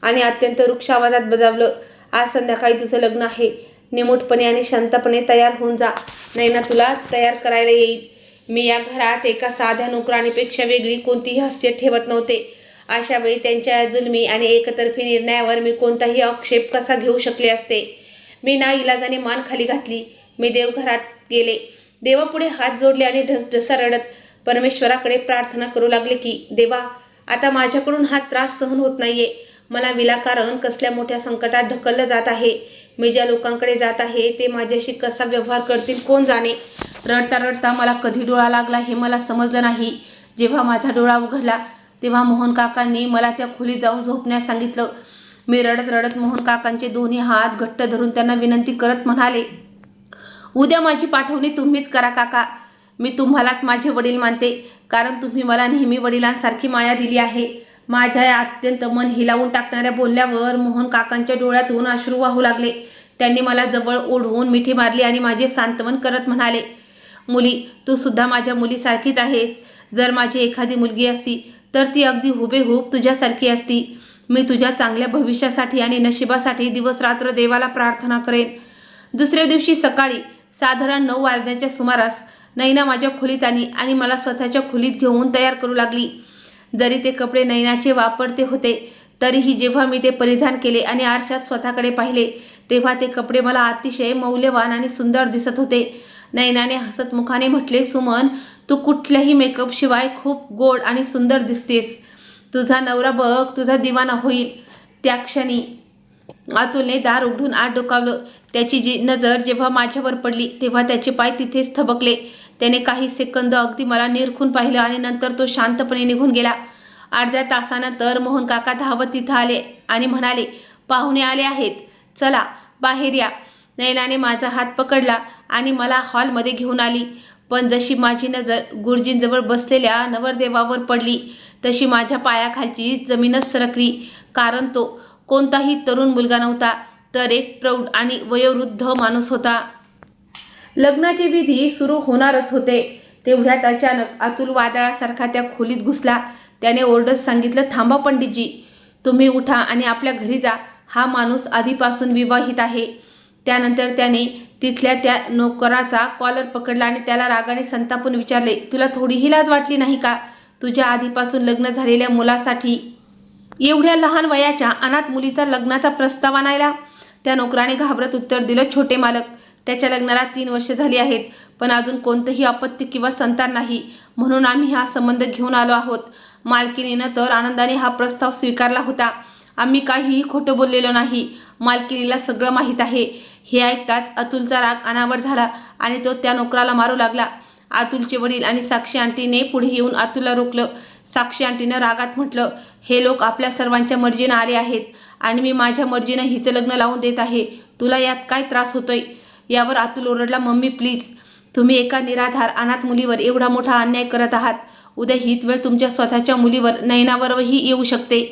आणि अत्यंत रुक्ष आवाजात बजावलं, आज संध्याकाळी तुझं लग्न आहे. निमूटपणे आणि शांतपणे तयार होऊन जा. नैना तुला तयार करायला येईल. मी या घरात एका साध्या नोकराणीपेक्षा वेगळी कोणतीही हास्य ठेवत नव्हते अशावेळी त्यांच्या जुलमी आणि एकतर्फी निर्णयावर मी कोणताही आक्षेप कसा घेऊ शकले असते. मी नाईलाजाने मान खाली घातली. मी देवघरात गेले. देवापुढे हात जोडले आणि ढसढसा रडत परमेश्वराकडे प्रार्थना करू लागले की देवा, आता माझ्याकडून हा त्रास सहन होत नाहीये. मला विनाकारण कसल्या मोठ्या संकटात ढकललं जात आहे. मी ज्या लोकांकडे जात आहे ते माझ्याशी कसा व्यवहार करतील कोण जाणे. रडता रडता मला कधी डोळा लागला हे मला समजलं नाही. जेव्हा माझा डोळा उघडला तेव्हा मोहन काकांनी मला त्या खोलीत जाऊन झोपण्यास सांगितलं. मी रडत रडत मोहन काकांचे दोन्ही हात घट्ट धरून त्यांना विनंती करत म्हणाले, उद्या माझी पाठवणी तुम्हीच करा काका. मी तुम्हालाच माझे वडील मानते, कारण तुम्ही मला नेहमी वडिलांसारखी माया दिली आहे. माझ्या या अत्यंत मन हिलावून टाकणाऱ्या बोलण्यावर मोहन काकांच्या डोळ्यातून अश्रू वाहू लागले. त्यांनी मला जवळ ओढवून मिठी मारली आणि माझे सांत्वन करत म्हणाले, मुली, तू सुद्धा माझ्या मुलीसारखीच आहेस. जर माझी एखादी मुलगी असती तर ती अगदी हुबेहूब तुझ्यासारखी असती. मी तुझ्या चांगल्या भविष्यासाठी आणि नशिबासाठी दिवसरात्र देवाला प्रार्थना करेन. दुसऱ्या दिवशी सकाळी साधारण 9 वाजण्याच्या सुमारास नैना माझ्या खोलीत आली आणि मला स्वतःच्या खोलीत घेऊन तयार करू लागली. जरी ते कपडे नैनाचे वापरते होते तरीही जेव्हा मी ते परिधान केले आणि आरशात स्वतःकडे पाहिले तेव्हा ते कपडे मला अतिशय मौल्यवान आणि सुंदर दिसत होते. नैनाने हसत मुखाने म्हटले, सुमन, तू कुठल्याही मेकअप शिवाय खूप गोड आणि सुंदर दिसतेस. तुझा नवरा बघ तुझा दिवाना होईल. त्या क्षणी अतुलने दार उघडून आत डोकावलं. त्याची नजर जेव्हा माझ्यावर पडली तेव्हा त्याचे पाय तिथेच थबकले. त्याने काही सेकंद अगदी मला निरखून पाहिलं आणि नंतर तो शांतपणे निघून गेला. अर्ध्या तासानंतर मोहन काका धावत तिथं आले आणि म्हणाले, पाहुणे आले आहेत, चला बाहेर या. नैनाने माझा हात पकडला आणि मला हॉलमध्ये घेऊन आली. पण जशी माझी नजर गुरुजींजवळ बसलेल्या नवरदेवावर पडली तशी माझ्या पायाखालची जमीनच सरकली. कारण तो कोणताही तरुण मुलगा नव्हता, तर एक प्रौढ आणि वयोवृद्ध माणूस होता. लग्नाचे विधी सुरू होणारच होते. तेवढ्यात अचानक अतुल वादळासारखा त्या खोलीत घुसला. त्याने ओरडत सांगितलं, थांबा पंडितजी, तुम्ही उठा आणि आपल्या घरी जा. हा माणूस आधीपासून विवाहित आहे. त्यानंतर त्याने तिथल्या त्या नोकराचा कॉलर पकडला आणि त्याला रागाने संतापून विचारले, तुला थोडीही लाज वाटली नाही का? तुझ्या आधीपासून लग्न झालेल्या मुलासाठी एवढ्या लहान वयाच्या अनाथ मुलीचा लग्नाचा प्रस्ताव आणायला? त्या नोकराने घाबरत उत्तर दिलं, छोटे मालक, त्याच्या लग्नाला 3 वर्षे झाली आहेत, पण अजून कोणतंही अपत्य किंवा संतान नाही, म्हणून आम्ही हा संबंध घेऊन आलो आहोत. मालकिनीनं तर आनंदाने हा प्रस्ताव स्वीकारला होता. आम्ही काहीही खोटं बोललेलो नाही. मालकिनीला सगळं माहीत आहे. हे ऐकताच अतुलचा राग अनावर झाला आणि तो त्या नोकराला मारू लागला. अतुलचे वडील आणि साक्षी आंटीने पुढे येऊन अतुलला रोखलं. साक्षी आंटीनं रागात म्हटलं, हे लोक आपल्या सर्वांच्या मर्जीनं आले आहेत आणि मी माझ्या मर्जीनं हिचं लग्न लावून देत आहे. तुला यात काय त्रास होतोय? यावर अतुल ओरडला, मम्मी प्लीज, तुम्ही एका निराधार अनाथ मुलीवर एवढा मोठा अन्याय करत आहात. उद्या हीच वेळ तुमच्या स्वतःच्या मुलीवर, नैनावरही येऊ शकते.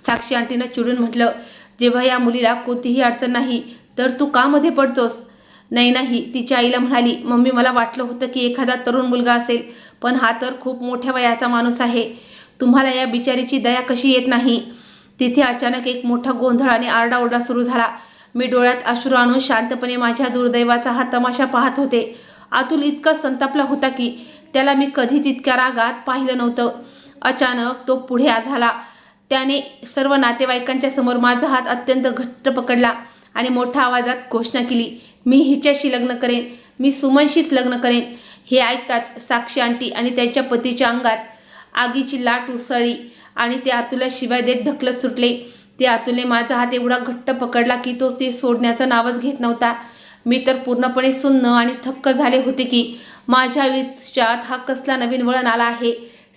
साक्षी आंटीनं चिडून म्हटलं, जेव्हा या मुलीला कोणतीही अडचण नाही तर तू का मध्ये पडतोस? नैनाही तिच्या आईला म्हणाली, मम्मी, मला वाटलं होतं की एखादा तरुण मुलगा असेल, पण हा तर खूप मोठ्या वयाचा माणूस आहे. तुम्हाला या बिचारीची दया कशी येत नाही? तिथे अचानक एक मोठा गोंधळ आणि आरडाओरडा सुरू झाला. मी डोळ्यात अश्रू आणून शांतपणे माझ्या दुर्दैवाचा हा तमाशा पाहत होते. अतुल इतका संतापला होता की त्याला मी कधीच इतक्या रागात पाहिलं नव्हतं. अचानक तो पुढे झाला. त्याने सर्व नातेवाईकांच्या समोर माझा हात अत्यंत घट्ट पकडला आणि मोठ्या आवाजात घोषणा केली, मी हिच्याशी लग्न करेन, मी सुमनशीच लग्न करेन. हे ऐकताच साक्षी आंटी आणि त्यांच्या पतीच्या अंगात आगीची लाट उसळली आणि ते अतुलला शिवाय देत ढकलत सुटले. ते अतुलने माझा हात एवढा घट्ट पकडला की तो ते सोडण्याचं नावच घेत नव्हता. मी तर पूर्णपणे सुन्न आणि थक्क झाले होते की माझ्या आयुष्यात हा कसला नवीन वळण आला आहे.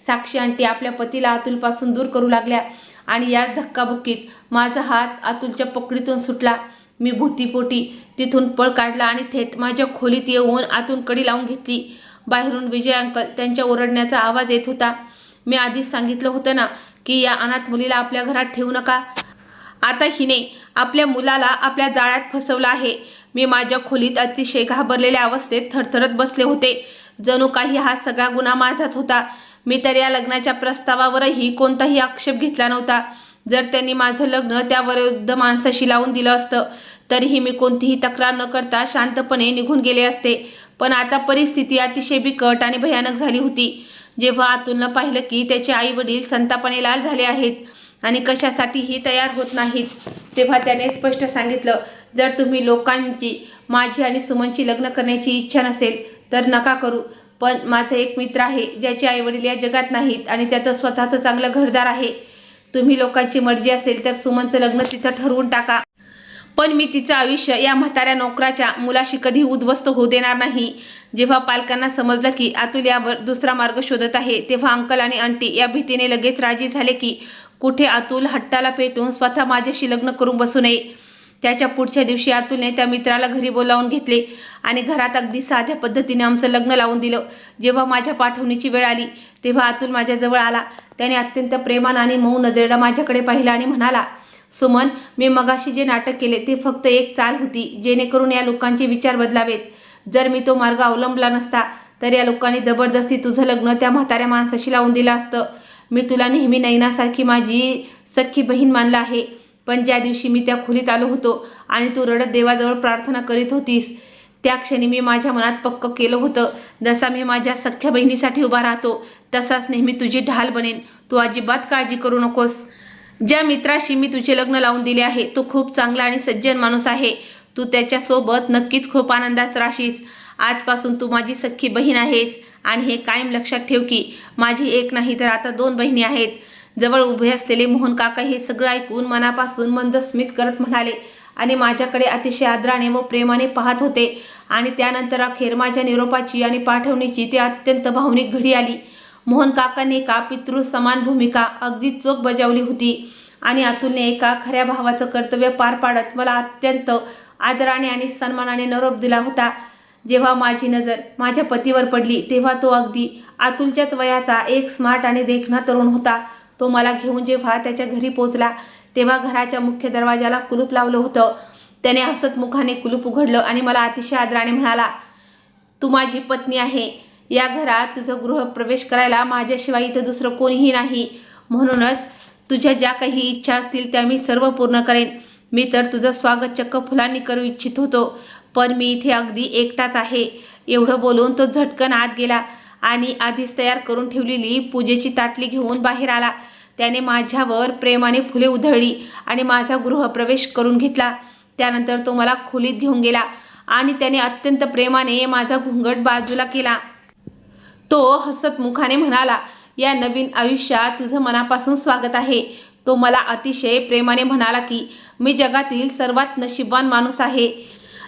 साक्षी आंटी आपल्या पतीला अतुलपासून दूर करू लागल्या आणि या धक्काबुक्कीत माझा हात अतुलच्या पकडीतून सुटला. मी भूतीपोटी तिथून पळ काढला आणि थेट माझ्या खोलीत येऊन आतून कडी लावून घेतली. बाहेरून विजय अंकल त्यांच्या ओरडण्याचा आवाज येत होता. मी आधीच सांगितलं होतं ना की या अनाथ मुलीला आपल्या घरात ठेवू नका. आता हिने आपल्या मुलाला आपल्या जाळ्यात फसवलं आहे. मी माझ्या खोलीत अतिशय घाबरलेल्या अवस्थेत थरथरत बसले होते. जणू काही हा सगळा गुन्हा माझाच होता. मी तर या लग्नाच्या प्रस्तावावरही कोणताही आक्षेप घेतला नव्हता. जर त्यांनी माझं लग्न त्या वयोवृद्ध माणसाशी लावून दिलं असतं तरीही मी कोणतीही तक्रार न करता शांतपणे निघून गेले असते. पण आता परिस्थिती अतिशय बिकट आणि भयानक झाली होती. जेव्हा अतुलनं पाहिलं की त्याचे आई वडील संतापाने लाल झाले आहेत आणि कशासाठीही तयार होत नाहीत, तेव्हा त्याने स्पष्ट सांगितलं, जर तुम्ही लोकांची माझी आणि सुमनची लग्न करण्याची इच्छा नसेल तर नका करू, पण माझा एक मित्र आहे ज्याचे आई वडील या जगात नाहीत आणि त्याचं स्वतःचं चांगलं घरदार आहे. तुम्ही लोकांची मर्जी असेल तर सुमनचं लग्न तिचं ठरवून टाका, पण मी तिचं आयुष्य या म्हाताऱ्या नोकराच्या मुलाशी कधी उद्ध्वस्त होऊ देणार नाही. जेव्हा पालकांना समजलं की अतुल यावर दुसरा मार्ग शोधत आहे, तेव्हा अंकल आणि आंटी या भीतीने लगेच राजी झाले की कुठे अतुल हट्टाला पेटून स्वतः माझ्याशी लग्न करून बसू नये. त्याच्या पुढच्या दिवशी अतुलने त्या मित्राला घरी बोलावून घेतले आणि घरात अगदी साध्या पद्धतीने आमचं लग्न लावून दिलं. जेव्हा माझ्या पाठवणीची वेळ आली तेव्हा अतुल माझ्याजवळ आला. त्याने अत्यंत प्रेमानं आणि मऊ नजरेला माझ्याकडे पाहिलं आणि म्हणाला, सुमन, मी मगाशी जे नाटक केले ते फक्त एक चाल होती जेणेकरून या लोकांचे विचार बदलावेत. जर मी तो मार्ग अवलंबला नसता तर या लोकांनी जबरदस्ती तुझं लग्न त्या म्हाताऱ्या माणसाशी लावून दिलं असतं. मी तुला नेहमी नैनासारखी माझी सख्खी बहीण मानलं आहे, पण ज्या दिवशी मी त्या खोलीत आलो होतो आणि तू रडत देवाजवळ प्रार्थना करीत होतीस, त्या क्षणी मी माझ्या मनात पक्क केलं होतं, जसा मी माझ्या सख्ख्या बहिणीसाठी उभा राहतो तसाच नेहमी तुझी ढाल बनेन. तू अजिबात काळजी करू नकोस. ज्या मित्राशी मी तुझे लग्न लावून दिले आहे तो खूप चांगला आणि सज्जन माणूस आहे. तू त्याच्यासोबत नक्कीच खूप आनंदात राहशील. आजपासून तू माझी सख्खी बहीण आहेस आणि हे कायम लक्षात ठेव की माझी एक नाही तर आता 2 बहिणी आहेत. जवळ उभे असलेले मोहन काका हे सगळं ऐकून मनापासून मंद स्मित करत म्हणाले आणि माझ्याकडे अतिशय आदराने व प्रेमाने पाहत होते. आणि त्यानंतर अखेर माझ्या निरोपाची आणि पाठवणीची ती अत्यंत भावनिक घडी आली. मोहन काकांनी एका पितृ समान भूमिका अगदी चोख बजावली होती आणि अतुलने एका खऱ्या भावाचं कर्तव्य पार पाडत मला अत्यंत आदराने आणि सन्मानाने निरोप दिला होता. जेव्हा माझी नजर माझ्या पतीवर पडली तेव्हा तो अगदी अतुलच्याच वयाचा एक स्मार्ट आणि देखणा तरुण होता. तो मला घेऊन जेव्हा त्याच्या घरी पोहोचला तेव्हा घराच्या मुख्य दरवाजाला कुलूप लावलं होतं. त्याने हसत मुखाने कुलूप उघडलं आणि मला अतिशय आदराने म्हणाला, तू माझी पत्नी आहे. या घरात तुझं गृहप्रवेश करायला माझ्याशिवाय इथं दुसरं कोणीही नाही. म्हणूनच तुझ्या ज्या काही इच्छा असतील त्या मी सर्व पूर्ण करेन. मी तर तुझं स्वागत चक्क फुलांनी करू इच्छित होतो, पण मी इथे अगदी एकटाच आहे. एवढं बोलून तो झटकन आत गेला आणि आधीच तयार करून ठेवलेली पूजेची ताटली घेऊन बाहेर आला. त्याने माझ्यावर प्रेमाने फुले उधळली आणि माझा गृहप्रवेश करून घेतला. त्यानंतर तो मला खोलीत घेऊन गेला आणि त्याने अत्यंत प्रेमाने माझा घुंगट बाजूला केला. तो हसत मुखाने म्हणाला, या नवीन आयुष्यात तुझं मनापासून स्वागत आहे. तो मला अतिशय प्रेमाने म्हणाला की मी जगातील सर्वात नशीबवान माणूस आहे,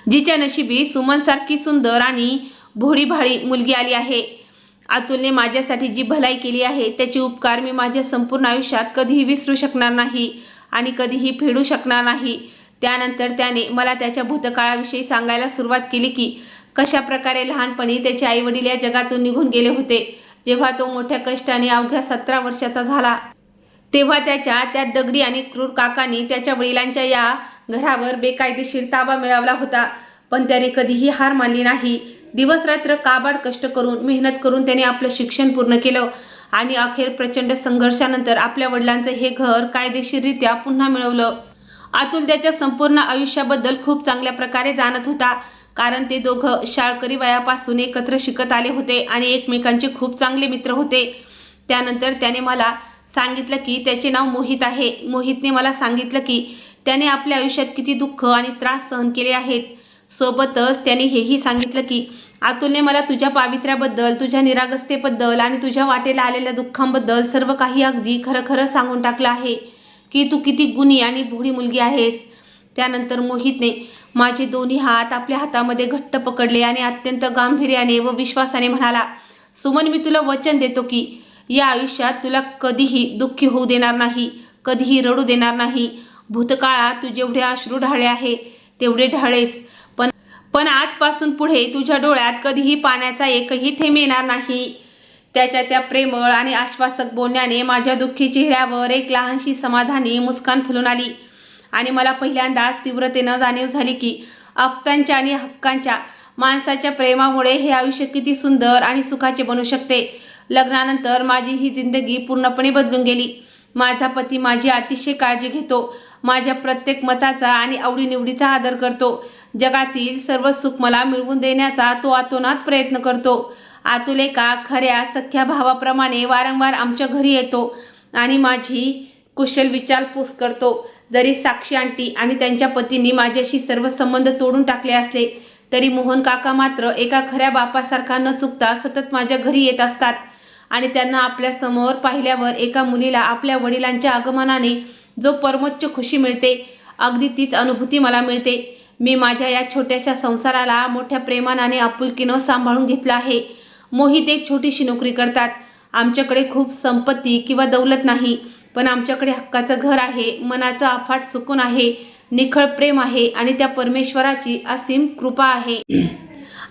जिच्या नशिबी सुमनसारखी सुंदर आणि भोळीभाळी मुलगी आली आहे. अतुलने माझ्यासाठी जी भलाई केली आहे त्याचे उपकार मी माझ्या संपूर्ण आयुष्यात कधीही विसरू शकणार नाही आणि कधीही फेडू शकणार नाही. त्यानंतर त्याने मला त्याच्या भूतकाळाविषयी सांगायला सुरुवात केली की कशा प्रकारे लहानपणी त्याचे आईवडील या जगातून निघून गेले होते. जेव्हा तो मोठ्या कष्टाने अवघ्या 17 वर्षाचा झाला तेव्हा त्याच्या त्या दगडी आणि क्रूर काकांनी त्याच्या वडिलांच्या या घरावर बेकायदेशीर ताबा मिळवला होता, पण त्याने कधीही हार मानली नाही. दिवसरात्र काबाड कष्ट करून मेहनत करून त्याने आपलं शिक्षण पूर्ण केलं आणि अखेर प्रचंड संघर्षानंतर आपल्या वडिलांचं हे घर कायदेशीररित्या पुन्हा मिळवलं. अतुल त्याच्या संपूर्ण आयुष्याबद्दल खूप चांगल्या प्रकारे जाणत होता, कारण ते दोघं शाळकरी वयापासून एकत्र शिकत आले होते आणि एकमेकांचे खूप चांगले मित्र होते. त्यानंतर त्याने मला सांगितलं की त्याचे नाव मोहित आहे. मोहितने मला सांगितलं की त्याने आपल्या आयुष्यात किती दुःख आणि त्रास सहन केले आहेत. सोबतच त्याने हेही सांगितलं की अतुलने मला तुझ्या पावित्र्याबद्दल, तुझ्या निरागसतेबद्दल आणि तुझ्या वाटेला आलेल्या दुःखांबद्दल सर्व काही अगदी खरं खरं सांगून टाकलं आहे की तू किती गुणी आणि भोळी मुलगी आहेस. त्यानंतर मोहितने माझे दोन्ही हात आपल्या हातामध्ये घट्ट पकडले आणि अत्यंत गांभीर्याने व विश्वासाने म्हणाला, सुमन, मी तुला वचन देतो की या आयुष्यात तुला कधीही दुःखी होऊ देणार नाही, कधीही रडू देणार नाही. भूतकाळात तू जेवढे अश्रू ढाळले आहे तेवढे ढाळेस, पण आजपासून पुढे तुझ्या डोळ्यात कधीही पाण्याचा एकही थेंब येणार नाही. त्याच्या त्या प्रेमळ आणि आश्वासक बोलण्याने माझ्या दुःखी चेहऱ्यावर एक लहानशी समाधानी मुस्कान फुलून आली आणि मला पहिल्यांदाच तीव्रतेनं जाणीव झाली की आप्तांच्या आणि हक्कांच्या माणसाच्या प्रेमामुळे हे आयुष्य किती सुंदर आणि सुखाचे बनू शकते. लग्नानंतर माझी ही जिंदगी पूर्णपणे बदलून गेली. माझा पती माझी अतिशय काळजी घेतो, माझ्या प्रत्येक मताचा आणि आवडीनिवडीचा आदर करतो. जगातील सर्व सुख मला मिळवून देण्याचा तो आतोनात प्रयत्न करतो अतुल एका खऱ्या सख्या भावाप्रमाणे वारंवार आमच्या घरी येतो आणि माझी कुशल विचारपूस करतो. जरी साक्षी आंटी आणि त्यांच्या पतींनी माझ्याशी सर्व संबंध तोडून टाकले असले तरी मोहन काका मात्र एका खऱ्या बापासारखा न चुकता सतत माझ्या घरी येत असतात आणि त्यांना आपल्या समोर पाहिल्यावर एका मुलीला आपल्या वडिलांच्या आगमनाने जो परमोच्च खुशी मिळते, अगदी तीच अनुभूती मला मिळते. मी माझ्या या छोट्याशा संसाराला मोठ्या प्रेमाने आपुलकीनं सांभाळून घेतलं आहे. मोहित एक छोटीशी नोकरी करतात. आमच्याकडे खूप संपत्ती किंवा दौलत नाही, पण आमच्याकडे हक्काचं घर आहे, मनाचं अफाट सुकून आहे, निखळ प्रेम आहे आणि त्या परमेश्वराची असीम कृपा आहे.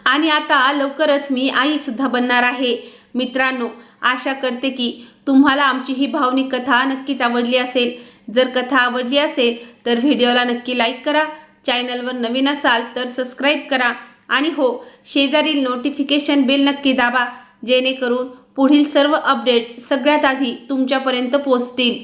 आणि आता लवकरच मी आईसुद्धा बनणार आहे. मित्रांनो, आशा करते की तुम्हाला आमची ही भावनिक कथा नक्कीच आवडली असेल. जर कथा आवडली असेल तर व्हिडिओला नक्की लाईक करा. चॅनलवर नवीन असाल तर सबस्क्राईब करा आणि हो, शेजारील नोटिफिकेशन बेल नक्की दाबा, जेणेकरून पुढील सर्व अपडेट सगळ्यात आधी तुमच्यापर्यंत पोहोचतील.